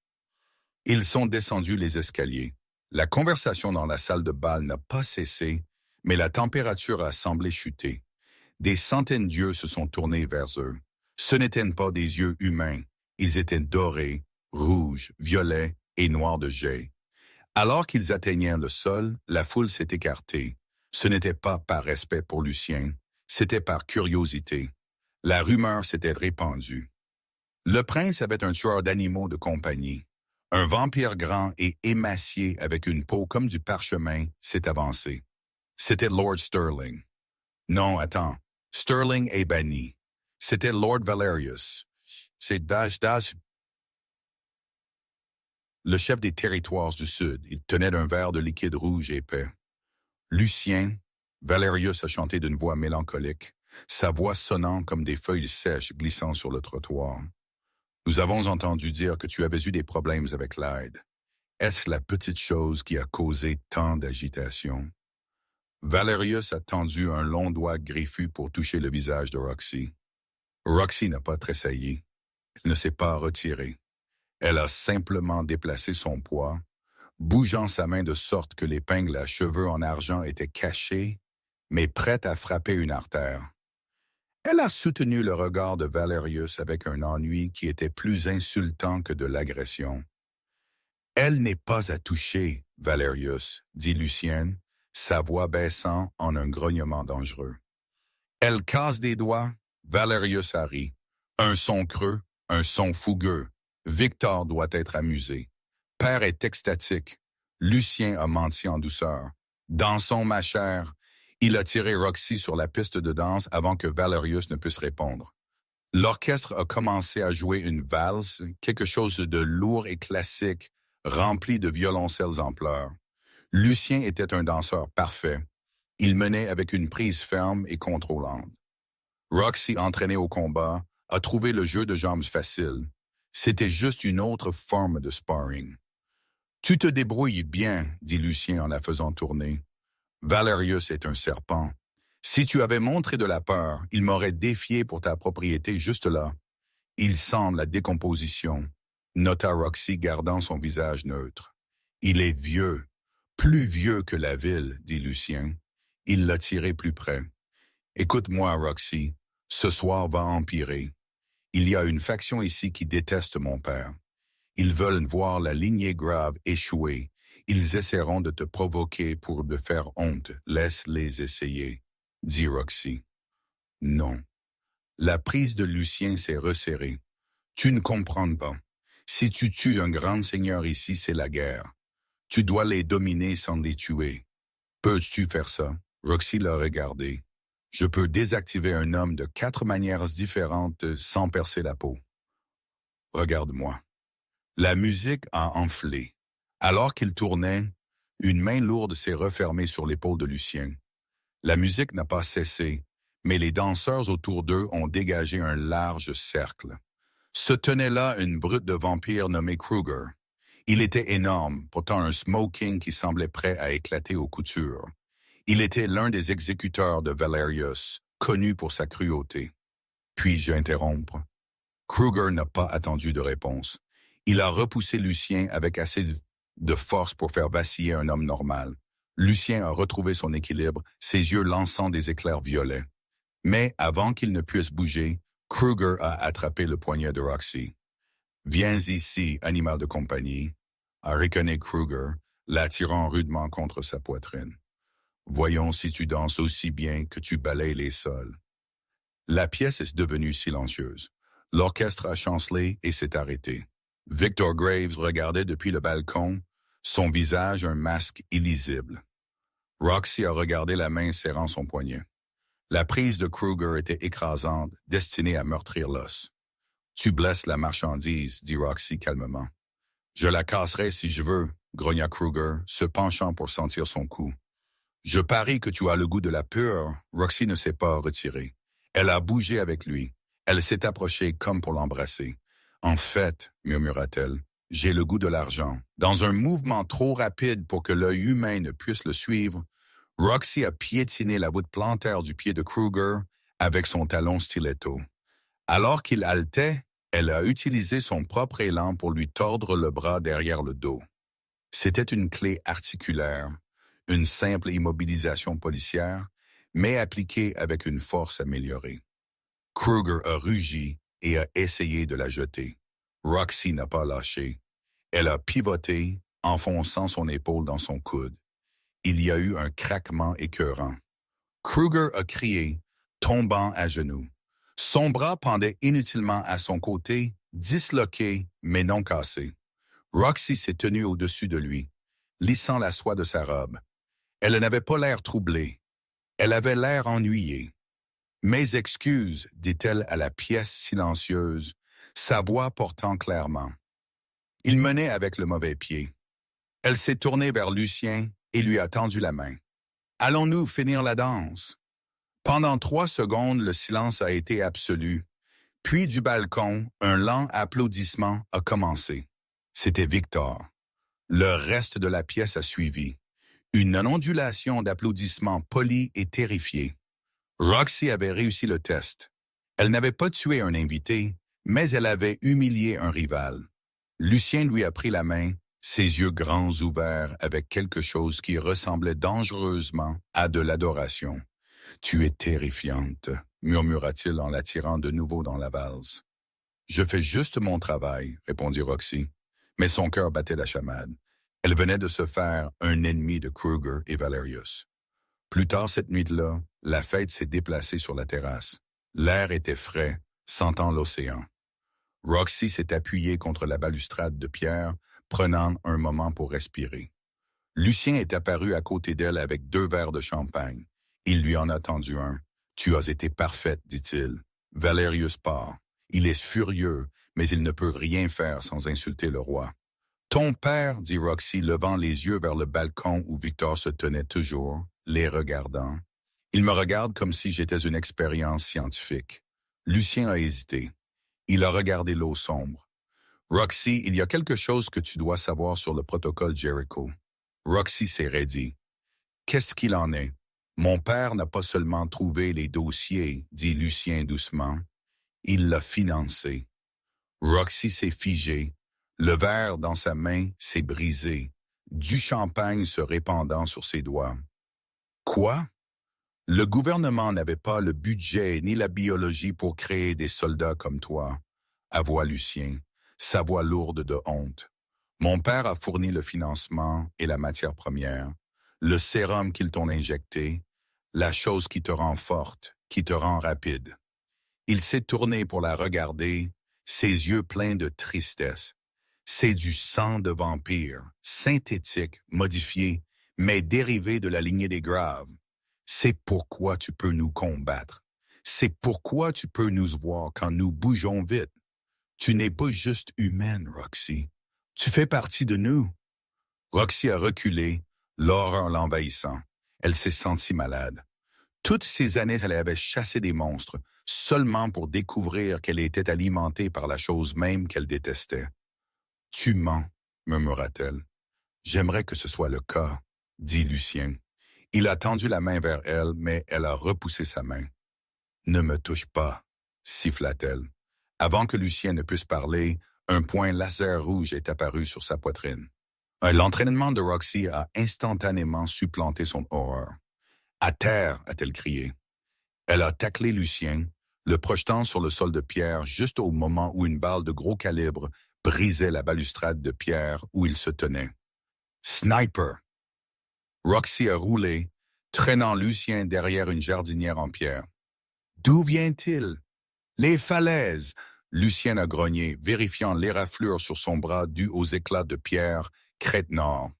Ils sont descendus les escaliers. La conversation dans la salle de bal n'a pas cessé, mais la température a semblé chuter. Des centaines d'yeux se sont tournés vers eux. Ce n'étaient pas des yeux humains. Ils étaient dorés, rouges, violets et noirs de jais. Alors qu'ils atteignaient le sol, la foule s'est écartée. Ce n'était pas par respect pour Lucien, c'était par curiosité. La rumeur s'était répandue. Le prince avait un tueur d'animaux de compagnie. Un vampire grand et émacié avec une peau comme du parchemin s'est avancé. C'était Lord Sterling. Non, attends. Sterling est banni. C'était Lord Valerius. C'est Dash. Le chef des territoires du Sud, il tenait un verre de liquide rouge épais. Lucien, Valerius a chanté d'une voix mélancolique, sa voix sonnant comme des feuilles sèches glissant sur le trottoir. Nous avons entendu dire que tu avais eu des problèmes avec l'aide. Est-ce la petite chose qui a causé tant d'agitation? Valerius a tendu un long doigt griffu pour toucher le visage de Roxy. Roxy n'a pas tressailli. Elle ne s'est pas retirée. Elle a simplement déplacé son poids, bougeant sa main de sorte que l'épingle à cheveux en argent était cachée, mais prête à frapper une artère. Elle a soutenu le regard de Valerius avec un ennui qui était plus insultant que de l'agression. « Elle n'est pas à toucher, Valerius, » dit Lucienne, sa voix baissant en un grognement dangereux. Elle casse des doigts, Valerius a ri. Un son creux, un son fougueux. Victor doit être amusé. Père est extatique. Lucien a menti en douceur. Dansons, ma chère. Il a tiré Roxy sur la piste de danse avant que Valerius ne puisse répondre. L'orchestre a commencé à jouer une valse, quelque chose de lourd et classique, rempli de violoncelles en pleurs. Lucien était un danseur parfait. Il menait avec une prise ferme et contrôlante. Roxy, entraînée au combat, a trouvé le jeu de jambes facile. C'était juste une autre forme de sparring. « Tu te débrouilles bien, » dit Lucien en la faisant tourner. « Valerius est un serpent. Si tu avais montré de la peur, il m'aurait défié pour ta propriété juste là. Il sent la décomposition, » nota Roxy gardant son visage neutre. « Il est vieux, plus vieux que la ville, » dit Lucien. Il l'a tiré plus près. « Écoute-moi, Roxy, ce soir va empirer. Il y a une faction ici qui déteste mon père. Ils veulent voir la lignée grave échouer. Ils essaieront de te provoquer pour te faire honte. Laisse-les essayer, » dit Roxy. Non. La prise de Lucien s'est resserrée. Tu ne comprends pas. Si tu tues un grand seigneur ici, c'est la guerre. Tu dois les dominer sans les tuer. Peux-tu faire ça? Roxy l'a regardé. Je peux désactiver un homme de 4 manières différentes sans percer la peau. Regarde-moi. La musique a enflé. Alors qu'il tournait, une main lourde s'est refermée sur l'épaule de Lucien. La musique n'a pas cessé, mais les danseurs autour d'eux ont dégagé un large cercle. Se tenait là une brute de vampire nommée Kruger. Il était énorme, portant un smoking qui semblait prêt à éclater aux coutures. Il était l'un des exécuteurs de Valerius, connu pour sa cruauté. Puis-je interrompre? Kruger n'a pas attendu de réponse. Il a repoussé Lucien avec assez de force pour faire vaciller un homme normal. Lucien a retrouvé son équilibre, ses yeux lançant des éclairs violets. Mais avant qu'il ne puisse bouger, Kruger a attrapé le poignet de Roxy. « Viens ici, animal de compagnie », a ricané Kruger, l'attirant rudement contre sa poitrine. « Voyons si tu danses aussi bien que tu balayes les sols. » La pièce est devenue silencieuse. L'orchestre a chancelé et s'est arrêté. Victor Graves regardait depuis le balcon, son visage un masque illisible. Roxy a regardé la main serrant son poignet. La prise de Kruger était écrasante, destinée à meurtrir l'os. « Tu blesses la marchandise, » dit Roxy calmement. « Je la casserai si je veux, » grogna Kruger, se penchant pour sentir son cou. « Je parie que tu as le goût de la pure. » Roxy ne s'est pas retirée. Elle a bougé avec lui. Elle s'est approchée comme pour l'embrasser. « En fait, » murmura-t-elle, « j'ai le goût de l'argent. » Dans un mouvement trop rapide pour que l'œil humain ne puisse le suivre, Roxy a piétiné la voûte plantaire du pied de Kruger avec son talon stiletto. Alors qu'il haletait, elle a utilisé son propre élan pour lui tordre le bras derrière le dos. C'était une clé articulaire, une simple immobilisation policière, mais appliquée avec une force améliorée. Kruger a rugi et a essayé de la jeter. Roxy n'a pas lâché. Elle a pivoté, enfonçant son épaule dans son coude. Il y a eu un craquement écœurant. Kruger a crié, tombant à genoux. Son bras pendait inutilement à son côté, disloqué mais non cassé. Roxy s'est tenue au-dessus de lui, lissant la soie de sa robe. Elle n'avait pas l'air troublée. Elle avait l'air ennuyée. « Mes excuses, dit-elle à la pièce silencieuse, sa voix portant clairement. Il menait avec le mauvais pied. Elle s'est tournée vers Lucien et lui a tendu la main. « Allons-nous finir la danse? » Pendant 3 secondes, le silence a été absolu. Puis du balcon, un lent applaudissement a commencé. C'était Victor. Le reste de la pièce a suivi. Une ondulation d'applaudissements polis et terrifiés. Roxy avait réussi le test. Elle n'avait pas tué un invité, mais elle avait humilié un rival. Lucien lui a pris la main, ses yeux grands ouverts avec quelque chose qui ressemblait dangereusement à de l'adoration. « Tu es terrifiante », murmura-t-il en l'attirant de nouveau dans la valse. « Je fais juste mon travail », répondit Roxy, mais son cœur battait la chamade. Elle venait de se faire un ennemi de Kruger et Valerius. Plus tard cette nuit-là, la fête s'est déplacée sur la terrasse. L'air était frais, sentant l'océan. Roxy s'est appuyée contre la balustrade de pierre, prenant un moment pour respirer. Lucien est apparu à côté d'elle avec 2 verres de champagne. Il lui en a tendu un. « Tu as été parfaite, dit-il. Valerius part. Il est furieux, mais il ne peut rien faire sans insulter le roi. »« Ton père, dit Roxy, levant les yeux vers le balcon où Victor se tenait toujours, les regardant. Il me regarde comme si j'étais une expérience scientifique. » Lucien a hésité. Il a regardé l'eau sombre. « Roxy, il y a quelque chose que tu dois savoir sur le protocole Jericho. » Roxy s'est raidie. « Qu'est-ce qu'il en est? » « Mon père n'a pas seulement trouvé les dossiers, dit Lucien doucement. Il l'a financé. » Roxy s'est figée. Le verre dans sa main s'est brisé, du champagne se répandant sur ses doigts. « Quoi? » Le gouvernement n'avait pas le budget ni la biologie pour créer des soldats comme toi, avoua Lucien, sa voix lourde de honte. Mon père a fourni le financement et la matière première, le sérum qu'ils t'ont injecté, la chose qui te rend forte, qui te rend rapide. Il s'est tourné pour la regarder, ses yeux pleins de tristesse. C'est du sang de vampire, synthétique, modifié, mais dérivé de la lignée des Graves. C'est pourquoi tu peux nous combattre. C'est pourquoi tu peux nous voir quand nous bougeons vite. Tu n'es pas juste humaine, Roxy. Tu fais partie de nous. Roxy a reculé, l'horreur l'envahissant. Elle s'est sentie malade. Toutes ces années, elle avait chassé des monstres, seulement pour découvrir qu'elle était alimentée par la chose même qu'elle détestait. « Tu mens, » murmura-t-elle. « J'aimerais que ce soit le cas, » dit Lucien. Il a tendu la main vers elle, mais elle a repoussé sa main. « Ne me touche pas, » siffla-t-elle. Avant que Lucien ne puisse parler, un point laser rouge est apparu sur sa poitrine. L'entraînement de Roxy a instantanément supplanté son horreur. « À terre » a-t-elle crié. Elle a taclé Lucien, le projetant sur le sol de pierre juste au moment où une balle de gros calibre brisait la balustrade de pierre où il se tenait. « Sniper » Roxy a roulé, traînant Lucien derrière une jardinière en pierre. « D'où vient-il? »« Les falaises !» Lucien a grogné, vérifiant l'éraflure sur son bras due aux éclats de pierre, crête nord.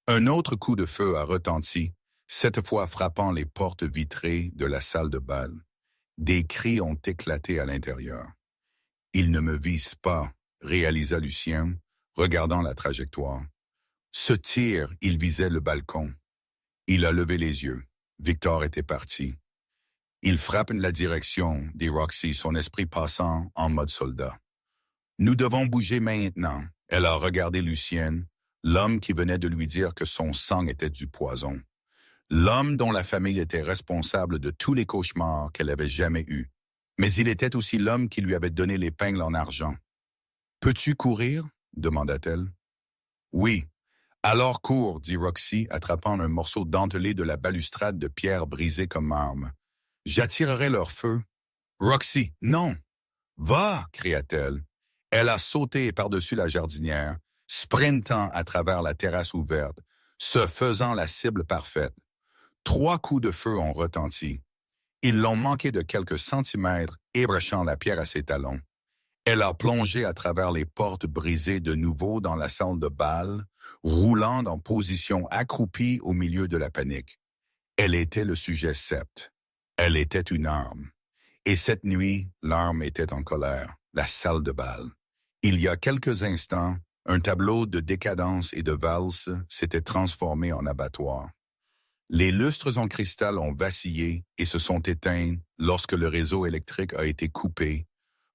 Un autre coup de feu a retenti, cette fois frappant les portes vitrées de la salle de bal. Des cris ont éclaté à l'intérieur. « Il ne me vise pas », réalisa Lucien, regardant la trajectoire. Ce tir, il visait le balcon. Il a levé les yeux. Victor était parti. Il frappe la direction, dit Roxy, son esprit passant en mode soldat. Nous devons bouger maintenant. Elle a regardé Lucien, l'homme qui venait de lui dire que son sang était du poison. L'homme dont la famille était responsable de tous les cauchemars qu'elle avait jamais eus. Mais il était aussi l'homme qui lui avait donné l'épingle en argent. « Peux-tu courir ?» demanda-t-elle. « Oui. »« Alors cours, » dit Roxy, attrapant un morceau dentelé de la balustrade de pierre brisée comme arme. « J'attirerai leur feu. »« Roxy, non !»« Va !» cria-t-elle. Elle a sauté par-dessus la jardinière, sprintant à travers la terrasse ouverte, se faisant la cible parfaite. 3 coups de feu ont retenti. Ils l'ont manqué de quelques centimètres, ébréchant la pierre à ses talons. Elle a plongé à travers les portes brisées de nouveau dans la salle de bal, roulant en position accroupie au milieu de la panique. Elle était le sujet sept. Elle était une arme. Et cette nuit, l'arme était en colère, la salle de bal. Il y a quelques instants, Un tableau de décadence et de valse s'était transformé en abattoir. Les lustres en cristal ont vacillé et se sont éteints lorsque le réseau électrique a été coupé,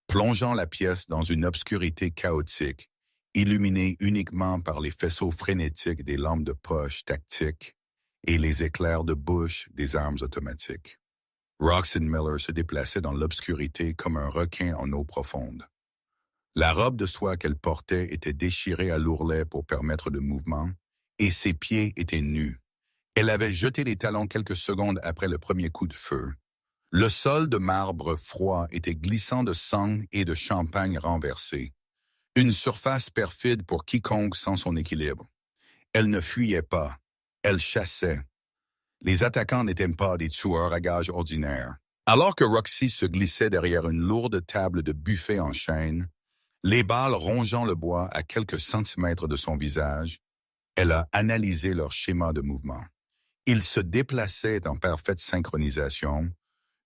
plongeant la pièce dans une obscurité chaotique, illuminée uniquement par les faisceaux frénétiques des lampes de poche tactiques et les éclairs de bouche des armes automatiques. Roxanne Miller se déplaçait dans l'obscurité comme un requin en eau profonde. La robe de soie qu'elle portait était déchirée à l'ourlet pour permettre le mouvement, et ses pieds étaient nus. Elle avait jeté les talons quelques secondes après le premier coup de feu. Le sol de marbre froid était glissant de sang et de champagne renversé. Une surface perfide pour quiconque sans son équilibre. Elle ne fuyait pas, elle chassait. Les attaquants n'étaient pas des tueurs à gages ordinaires. Alors que Roxy se glissait derrière une lourde table de buffet en chêne, les balles rongeant le bois à quelques centimètres de son visage, elle a analysé leur schéma de mouvement. Ils se déplaçaient en parfaite synchronisation,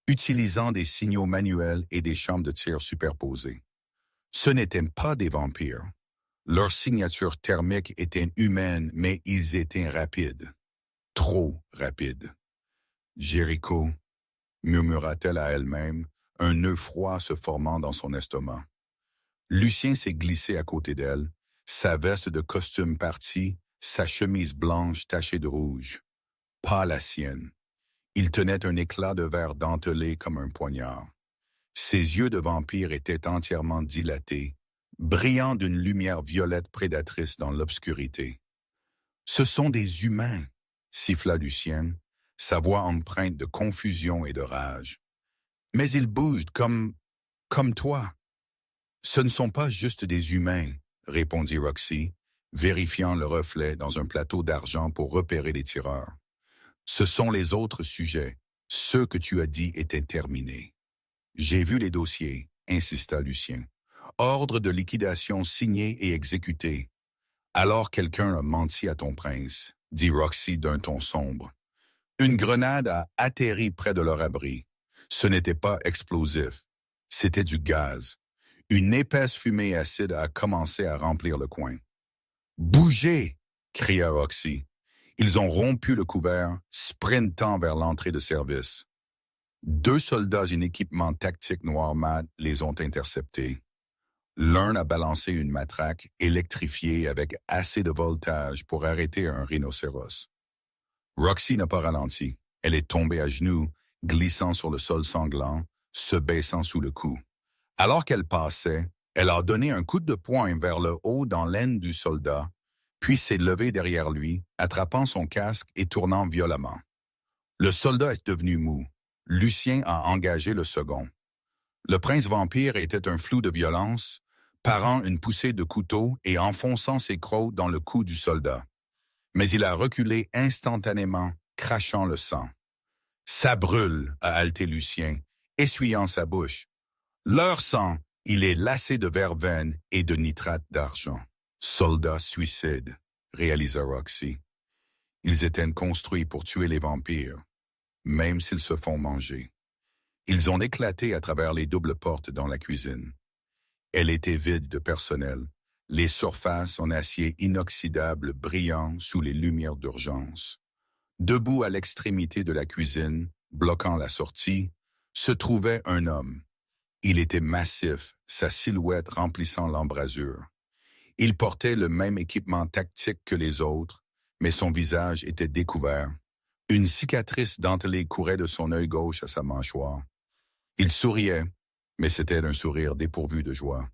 utilisant des signaux manuels et des chambres de tir superposées. Ce n'étaient pas des vampires. Leur signature thermique était humaine, mais ils étaient rapides. Trop rapides. Jéricho, murmura-t-elle à elle-même, un nœud froid se formant dans son estomac. Lucien s'est glissé à côté d'elle, sa veste de costume partie, sa chemise blanche tachée de rouge. Pas la sienne. Il tenait un éclat de verre dentelé comme un poignard. Ses yeux de vampire étaient entièrement dilatés, brillant d'une lumière violette prédatrice dans l'obscurité. « Ce sont des humains !» siffla Lucien, sa voix empreinte de confusion et de rage. « Mais ils bougent comme toi. »« Ce ne sont pas juste des humains, » répondit Roxy, vérifiant le reflet dans un plateau d'argent pour repérer les tireurs. « Ce sont les autres sujets. Ceux que tu as dit étaient terminés. »« J'ai vu les dossiers, » insista Lucien. « Ordre de liquidation signé et exécuté. »« Alors quelqu'un a menti à ton prince, » dit Roxy d'un ton sombre. « Une grenade a atterri près de leur abri. Ce n'était pas explosif. C'était du gaz. Une épaisse fumée acide a commencé à remplir le coin. « Bougez !» cria Roxy. Ils ont rompu le couvert, sprintant vers l'entrée de service. 2 soldats en équipement tactique noir mat les ont interceptés. L'un a balancé une matraque électrifiée avec assez de voltage pour arrêter un rhinocéros. Roxy n'a pas ralenti. Elle est tombée à genoux, glissant sur le sol sanglant, se baissant sous le cou. Alors qu'elle passait, elle a donné un coup de poing vers le haut dans l'aine du soldat, puis s'est levée derrière lui, attrapant son casque et tournant violemment. Le soldat est devenu mou. Lucien a engagé le second. Le prince vampire était un flou de violence, parant une poussée de couteau et enfonçant ses crocs dans le cou du soldat. Mais il a reculé instantanément, crachant le sang. « Ça brûle !» a haleté Lucien, essuyant sa bouche. « Leur sang, il est lassé de verveine et de nitrate d'argent. » « Soldats suicides », réalisa Roxy. Ils étaient construits pour tuer les vampires, même s'ils se font manger. Ils ont éclaté à travers les doubles portes dans la cuisine. Elle était vide de personnel, les surfaces en acier inoxydable brillant sous les lumières d'urgence. Debout à l'extrémité de la cuisine, bloquant la sortie, se trouvait un homme. Il était massif, sa silhouette remplissant l'embrasure. Il portait le même équipement tactique que les autres, mais son visage était découvert. Une cicatrice dentelée courait de son œil gauche à sa mâchoire. Il souriait, mais c'était un sourire dépourvu de joie.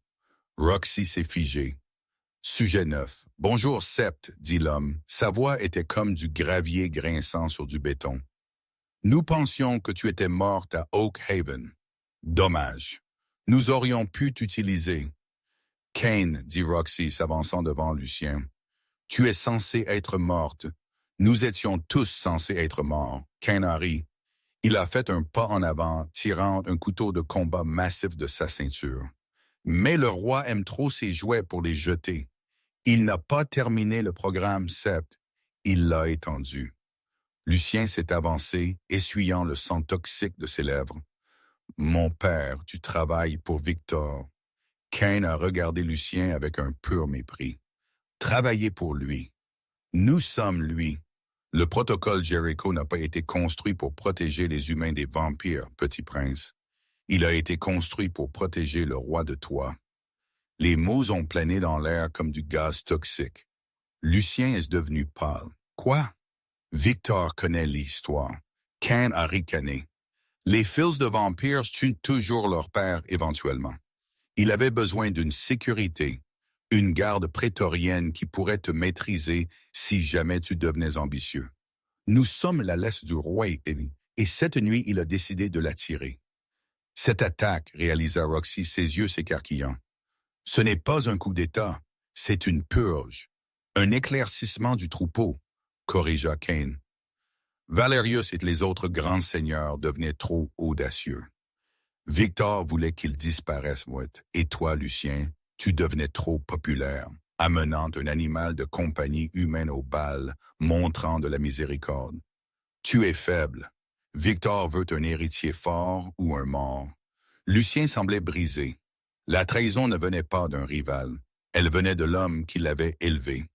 Roxy s'est figée. « Sujet 9. « Bonjour, Sept, » dit l'homme. Sa voix était comme du gravier grinçant sur du béton. « Nous pensions que tu étais morte à Oak Haven. Dommage. Nous aurions pu t'utiliser. » « Kane, » dit Roxy, s'avançant devant Lucien. « Tu es censée être morte. Nous étions tous censés être morts. » Kane a ri. Il a fait un pas en avant, tirant un couteau de combat massif de sa ceinture. Mais le roi aime trop ses jouets pour les jeter. Il n'a pas terminé le programme Sept. Il l'a étendu. Lucien s'est avancé, essuyant le sang toxique de ses lèvres. « Mon père, tu travailles pour Victor. » Kane a regardé Lucien avec un pur mépris. Travaillez pour lui. Nous sommes lui. Le protocole Jericho n'a pas été construit pour protéger les humains des vampires, petit prince. Il a été construit pour protéger le roi de toi. Les mots ont plané dans l'air comme du gaz toxique. Lucien est devenu pâle. Quoi? Victor connaît l'histoire. Kane a ricané. Les fils de vampires tuent toujours leur père éventuellement. Il avait besoin d'une sécurité, une garde prétorienne qui pourrait te maîtriser si jamais tu devenais ambitieux. Nous sommes la laisse du roi, et cette nuit, il a décidé de la tirer. Cette attaque, réalisa Roxy, ses yeux s'écarquillant. Ce n'est pas un coup d'État, c'est une purge, un éclaircissement du troupeau, corrigea Kane. Valerius et les autres grands seigneurs devenaient trop audacieux. Victor voulait qu'ils disparaissent, et toi, Lucien, tu devenais trop populaire, amenant un animal de compagnie humaine au bal, montrant de la miséricorde. Tu es faible. Victor veut un héritier fort ou un mort. Lucien semblait brisé. La trahison ne venait pas d'un rival. Elle venait de l'homme qui l'avait élevé.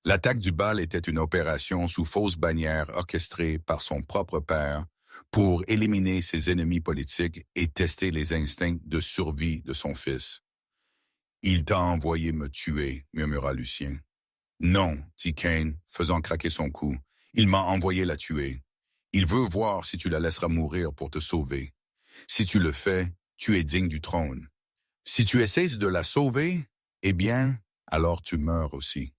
L'attaque du bal était une opération sous fausse bannière orchestrée par son propre père pour éliminer ses ennemis politiques et tester les instincts de survie de son fils. « Il t'a envoyé me tuer, » murmura Lucien. « Non, dit Kane, faisant craquer son cou. Il m'a envoyé la tuer. Il veut voir si tu la laisseras mourir pour te sauver. Si tu le fais, tu es digne du trône. Si tu essaies de la sauver, eh bien, alors tu meurs aussi. »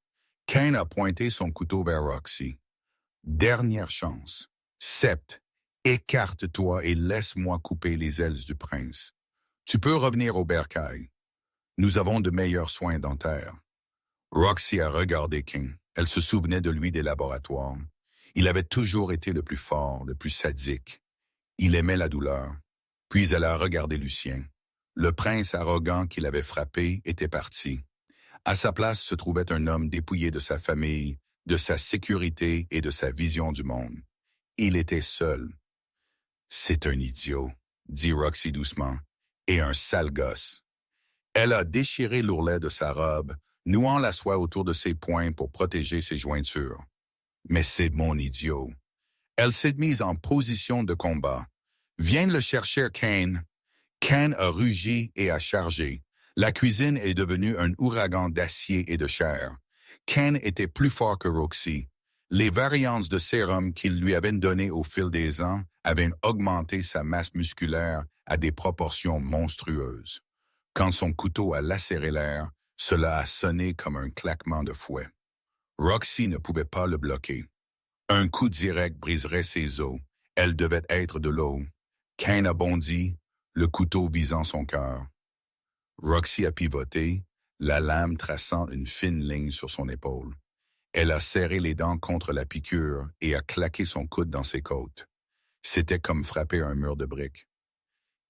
Kane a pointé son couteau vers Roxy. « Dernière chance. Sept, écarte-toi et laisse-moi couper les ailes du prince. Tu peux revenir au bercail. Nous avons de meilleurs soins dentaires. » Roxy a regardé King. Elle se souvenait de lui des laboratoires. Il avait toujours été le plus fort, le plus sadique. Il aimait la douleur. Puis elle a regardé Lucien. Le prince arrogant qui l'avait frappé était parti. À sa place se trouvait un homme dépouillé de sa famille, de sa sécurité et de sa vision du monde. Il était seul. « C'est un idiot, » dit Roxy doucement, « et un sale gosse. » Elle a déchiré l'ourlet de sa robe, nouant la soie autour de ses poings pour protéger ses jointures. « Mais c'est mon idiot. » Elle s'est mise en position de combat. « Viens le chercher, Kane. » Kane a rugi et a chargé. La cuisine est devenue un ouragan d'acier et de chair. Kane était plus fort que Roxy. Les variantes de sérum qu'il lui avait données au fil des ans avaient augmenté sa masse musculaire à des proportions monstrueuses. Quand son couteau a lacéré l'air, cela a sonné comme un claquement de fouet. Roxy ne pouvait pas le bloquer. Un coup direct briserait ses os. Elle devait être de l'eau. Kane a bondi, le couteau visant son cœur. Roxy a pivoté, la lame traçant une fine ligne sur son épaule. Elle a serré les dents contre la piqûre et a claqué son coude dans ses côtes. C'était comme frapper un mur de briques.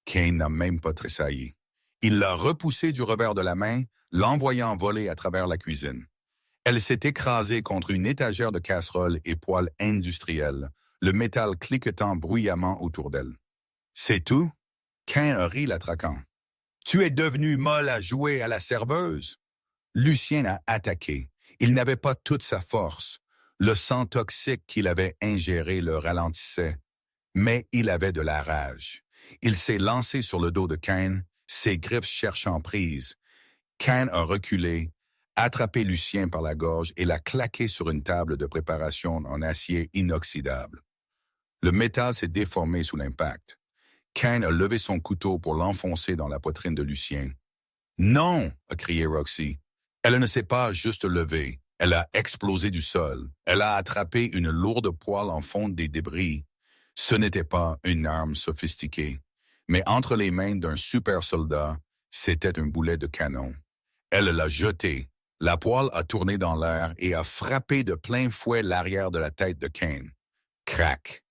Kane n'a même pas tressailli. Il l'a repoussée du revers de la main, l'envoyant voler à travers la cuisine. Elle s'est écrasée contre une étagère de casseroles et poêles industriels, le métal cliquetant bruyamment autour d'elle. « C'est tout? » Kane a ri la traquant. « Tu es devenu molle à jouer à la serveuse? » Lucien a attaqué. Il n'avait pas toute sa force. Le sang toxique qu'il avait ingéré le ralentissait. Mais il avait de la rage. Il s'est lancé sur le dos de Kane, ses griffes cherchant prise. Kane a reculé, attrapé Lucien par la gorge et l'a claqué sur une table de préparation en acier inoxydable. Le métal s'est déformé sous l'impact. Kane a levé son couteau pour l'enfoncer dans la poitrine de Lucien. « Non !» a crié Roxy. Elle ne s'est pas juste levée. Elle a explosé du sol. Elle a attrapé une lourde poêle en fonte des débris. Ce n'était pas une arme sophistiquée, mais entre les mains d'un super soldat, c'était un boulet de canon. Elle l'a jeté. La poêle a tourné dans l'air et a frappé de plein fouet l'arrière de la tête de Kane. Crac!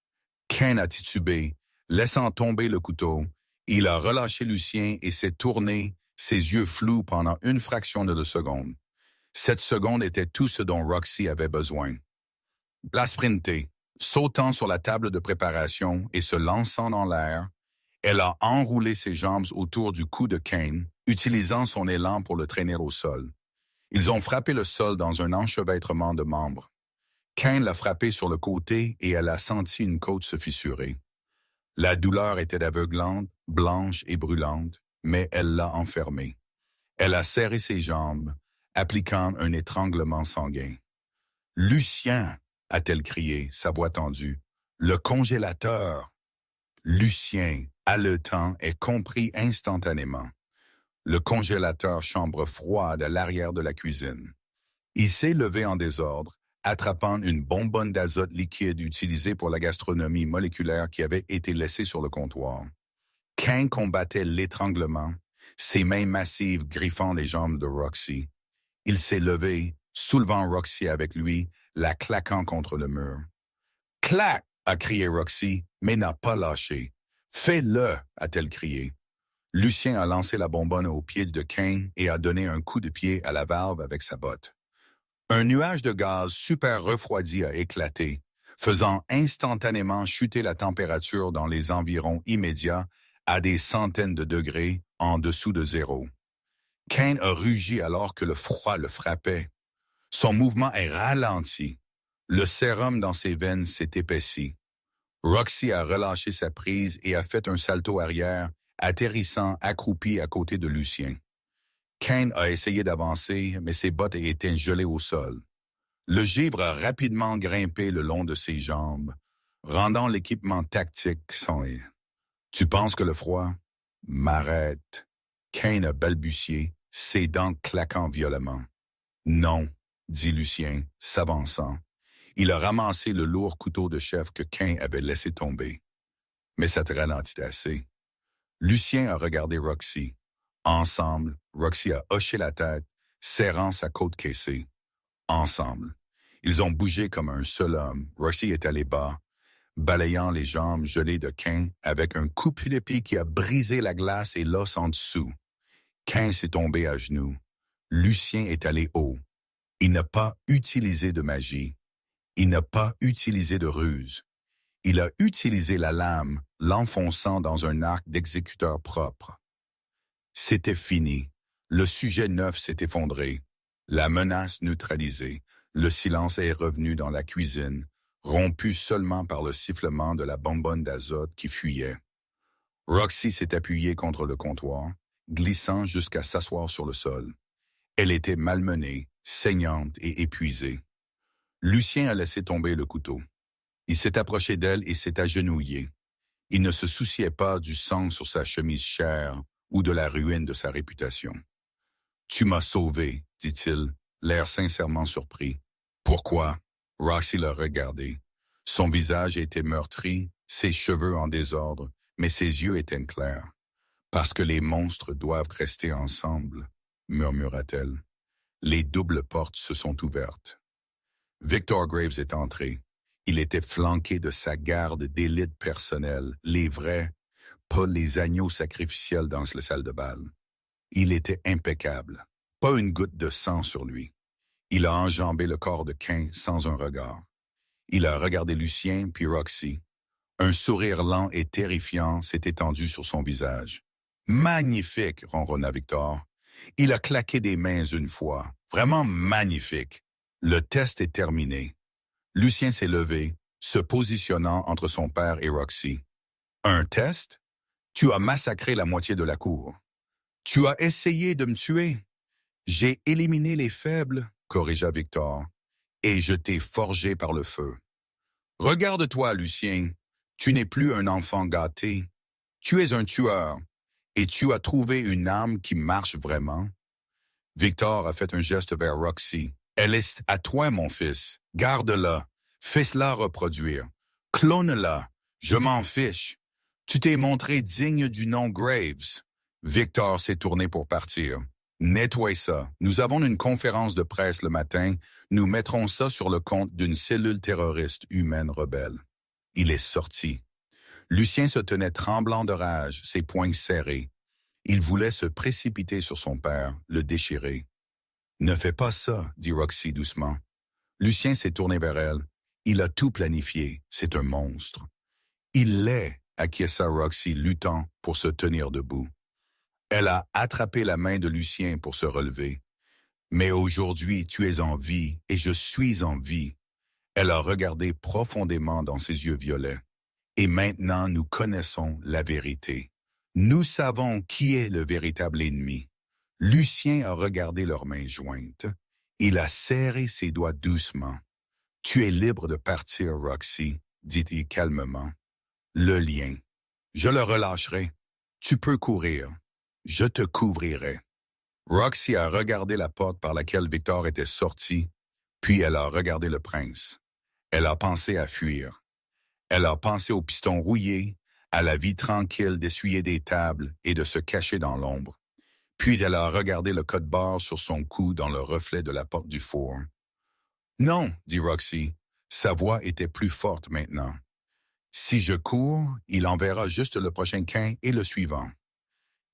Kane a titubé, laissant tomber le couteau. Il a relâché Lucien et s'est tourné, ses yeux flous pendant une fraction de seconde. Cette seconde était tout ce dont Roxy avait besoin. La sprinté, sautant sur la table de préparation et se lançant dans l'air, elle a enroulé ses jambes autour du cou de Kane, utilisant son élan pour le traîner au sol. Ils ont frappé le sol dans un enchevêtrement de membres. Cain l'a frappée sur le côté et elle a senti une côte se fissurer. La douleur était aveuglante, blanche et brûlante, mais elle l'a enfermée. Elle a serré ses jambes, appliquant un étranglement sanguin. « Lucien !» a-t-elle crié, sa voix tendue. « Le congélateur !» Lucien, haletant, est compris instantanément. Le congélateur chambre froide à l'arrière de la cuisine. Il s'est levé en désordre, attrapant une bonbonne d'azote liquide utilisée pour la gastronomie moléculaire qui avait été laissée sur le comptoir. Cain combattait l'étranglement, ses mains massives griffant les jambes de Roxy. Il s'est levé, soulevant Roxy avec lui, la claquant contre le mur. « Clac !» a crié Roxy, mais n'a pas lâché. « Fais-le !» a-t-elle crié. Lucien a lancé la bonbonne au pied de Cain et a donné un coup de pied à la valve avec sa botte. Un nuage de gaz super refroidi a éclaté, faisant instantanément chuter la température dans les environs immédiats à des centaines de degrés en dessous de zéro. Cain a rugi alors que le froid le frappait. Son mouvement est ralenti. Le sérum dans ses veines s'est épaissi. Roxy a relâché sa prise et a fait un salto arrière, atterrissant accroupi à côté de Lucien. Cain a essayé d'avancer, mais ses bottes étaient gelées au sol. Le givre a rapidement grimpé le long de ses jambes, rendant l'équipement tactique sans « Tu penses que le froid? M'arrête. » Cain a balbutié, ses dents claquant violemment. « Non, » dit Lucien, s'avançant. Il a ramassé le lourd couteau de chef que Cain avait laissé tomber. Mais ça te ralentit assez. Lucien a regardé Roxy. Ensemble, Roxy a hoché la tête, serrant sa côte caissée. Ensemble. Ils ont bougé comme un seul homme. Roxy est allé bas, balayant les jambes gelées de Cain avec un coup de pied qui a brisé la glace et l'os en dessous. Cain s'est tombé à genoux. Lucien est allé haut. Il n'a pas utilisé de magie. Il n'a pas utilisé de ruse. Il a utilisé la lame, l'enfonçant dans un arc d'exécuteur propre. C'était fini. Le sujet neuf s'est effondré. La menace neutralisée. Le silence est revenu dans la cuisine, rompu seulement par le sifflement de la bonbonne d'azote qui fuyait. Roxy s'est appuyée contre le comptoir, glissant jusqu'à s'asseoir sur le sol. Elle était malmenée, saignante et épuisée. Lucien a laissé tomber le couteau. Il s'est approché d'elle et s'est agenouillé. Il ne se souciait pas du sang sur sa chemise chère ou de la ruine de sa réputation. « Tu m'as sauvé, » dit-il, l'air sincèrement surpris. « Pourquoi? » Roxy l'a regardé. Son visage était meurtri, ses cheveux en désordre, mais ses yeux étaient clairs. « Parce que les monstres doivent rester ensemble, » murmura-t-elle. Les doubles portes se sont ouvertes. Victor Graves est entré. Il était flanqué de sa garde d'élite personnelle, les vrais, pas les agneaux sacrificiels dans la salle de bal. Il était impeccable, pas une goutte de sang sur lui. Il a enjambé le corps de Cain sans un regard. Il a regardé Lucien puis Roxy. Un sourire lent et terrifiant s'est étendu sur son visage. « Magnifique !» ronronna Victor. Il a claqué des mains une fois. Vraiment magnifique. Le test est terminé. Lucien s'est levé, se positionnant entre son père et Roxy. « Un test? Tu as massacré la moitié de la cour. Tu as essayé de me tuer. J'ai éliminé les faibles, » corrigea Victor, « et je t'ai forgé par le feu. Regarde-toi, Lucien, tu n'es plus un enfant gâté. Tu es un tueur, et tu as trouvé une arme qui marche vraiment. » Victor a fait un geste vers Roxy. « Elle est à toi, mon fils. Garde-la. Fais-la reproduire. Clone-la. Je m'en fiche. Tu t'es montré digne du nom Graves. » Victor s'est tourné pour partir. « Nettoie ça. Nous avons une conférence de presse le matin. Nous mettrons ça sur le compte d'une cellule terroriste humaine rebelle. » Il est sorti. Lucien se tenait tremblant de rage, ses poings serrés. Il voulait se précipiter sur son père, le déchirer. « Ne fais pas ça, » dit Roxy doucement. Lucien s'est tourné vers elle. Il a tout planifié. C'est un monstre. Il l'est, acquiesça Roxy, luttant pour se tenir debout. Elle a attrapé la main de Lucien pour se relever. Mais aujourd'hui, tu es en vie et je suis en vie. Elle a regardé profondément dans ses yeux violets. Et maintenant, nous connaissons la vérité. Nous savons qui est le véritable ennemi. Lucien a regardé leurs mains jointes. Il a serré ses doigts doucement. Tu es libre de partir, Roxy, dit-il calmement. Le lien. Je le relâcherai. Tu peux courir. Je te couvrirai. Roxy a regardé la porte par laquelle Victor était sorti, puis elle a regardé le prince. Elle a pensé à fuir. Elle a pensé au piston rouillé, à la vie tranquille d'essuyer des tables et de se cacher dans l'ombre. Puis elle a regardé le code-barre sur son cou dans le reflet de la porte du four. Non, dit Roxy. Sa voix était plus forte maintenant. Si je cours, il enverra juste le prochain quin et le suivant.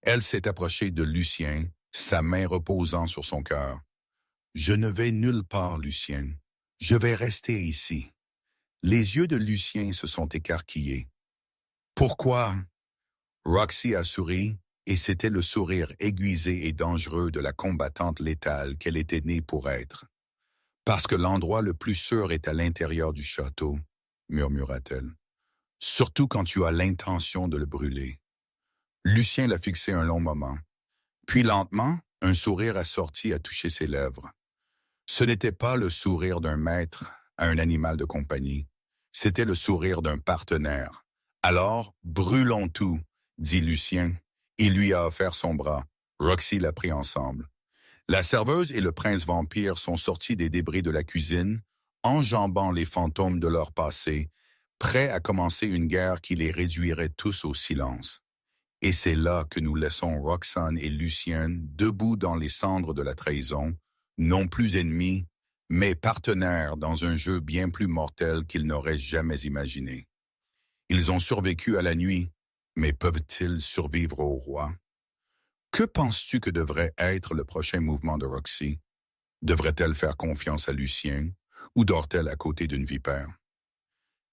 Elle s'est approchée de Lucien, sa main reposant sur son cœur. Je ne vais nulle part, Lucien. Je vais rester ici. Les yeux de Lucien se sont écarquillés. Pourquoi? Roxy a souri, et c'était le sourire aiguisé et dangereux de la combattante létale qu'elle était née pour être. Parce que l'endroit le plus sûr est à l'intérieur du château, murmura-t-elle. Surtout quand tu as l'intention de le brûler. Lucien l'a fixé un long moment. Puis lentement, un sourire assorti a touché ses lèvres. Ce n'était pas le sourire d'un maître à un animal de compagnie. C'était le sourire d'un partenaire. Alors, brûlons tout, dit Lucien. Il lui a offert son bras. Roxy l'a pris ensemble. La serveuse et le prince vampire sont sortis des débris de la cuisine, enjambant les fantômes de leur passé, prêts à commencer une guerre qui les réduirait tous au silence. Et c'est là que nous laissons Roxane et Lucien debout dans les cendres de la trahison, non plus ennemis, mais partenaires dans un jeu bien plus mortel qu'ils n'auraient jamais imaginé. Ils ont survécu à la nuit, mais peuvent-ils survivre au roi? Que penses-tu que devrait être le prochain mouvement de Roxy? Devrait-elle faire confiance à Lucien ou dort-elle à côté d'une vipère?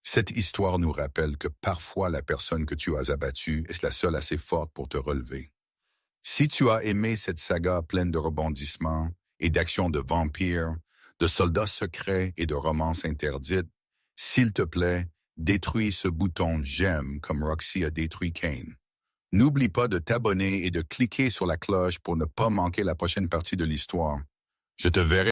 Cette histoire nous rappelle que parfois la personne que tu as abattue est la seule assez forte pour te relever. Si tu as aimé cette saga pleine de rebondissements et d'actions de vampires, de soldats secrets et de romances interdites, s'il te plaît, détruis ce bouton j'aime comme Roxy a détruit Kane. N'oublie pas de t'abonner et de cliquer sur la cloche pour ne pas manquer la prochaine partie de l'histoire. Je te verrai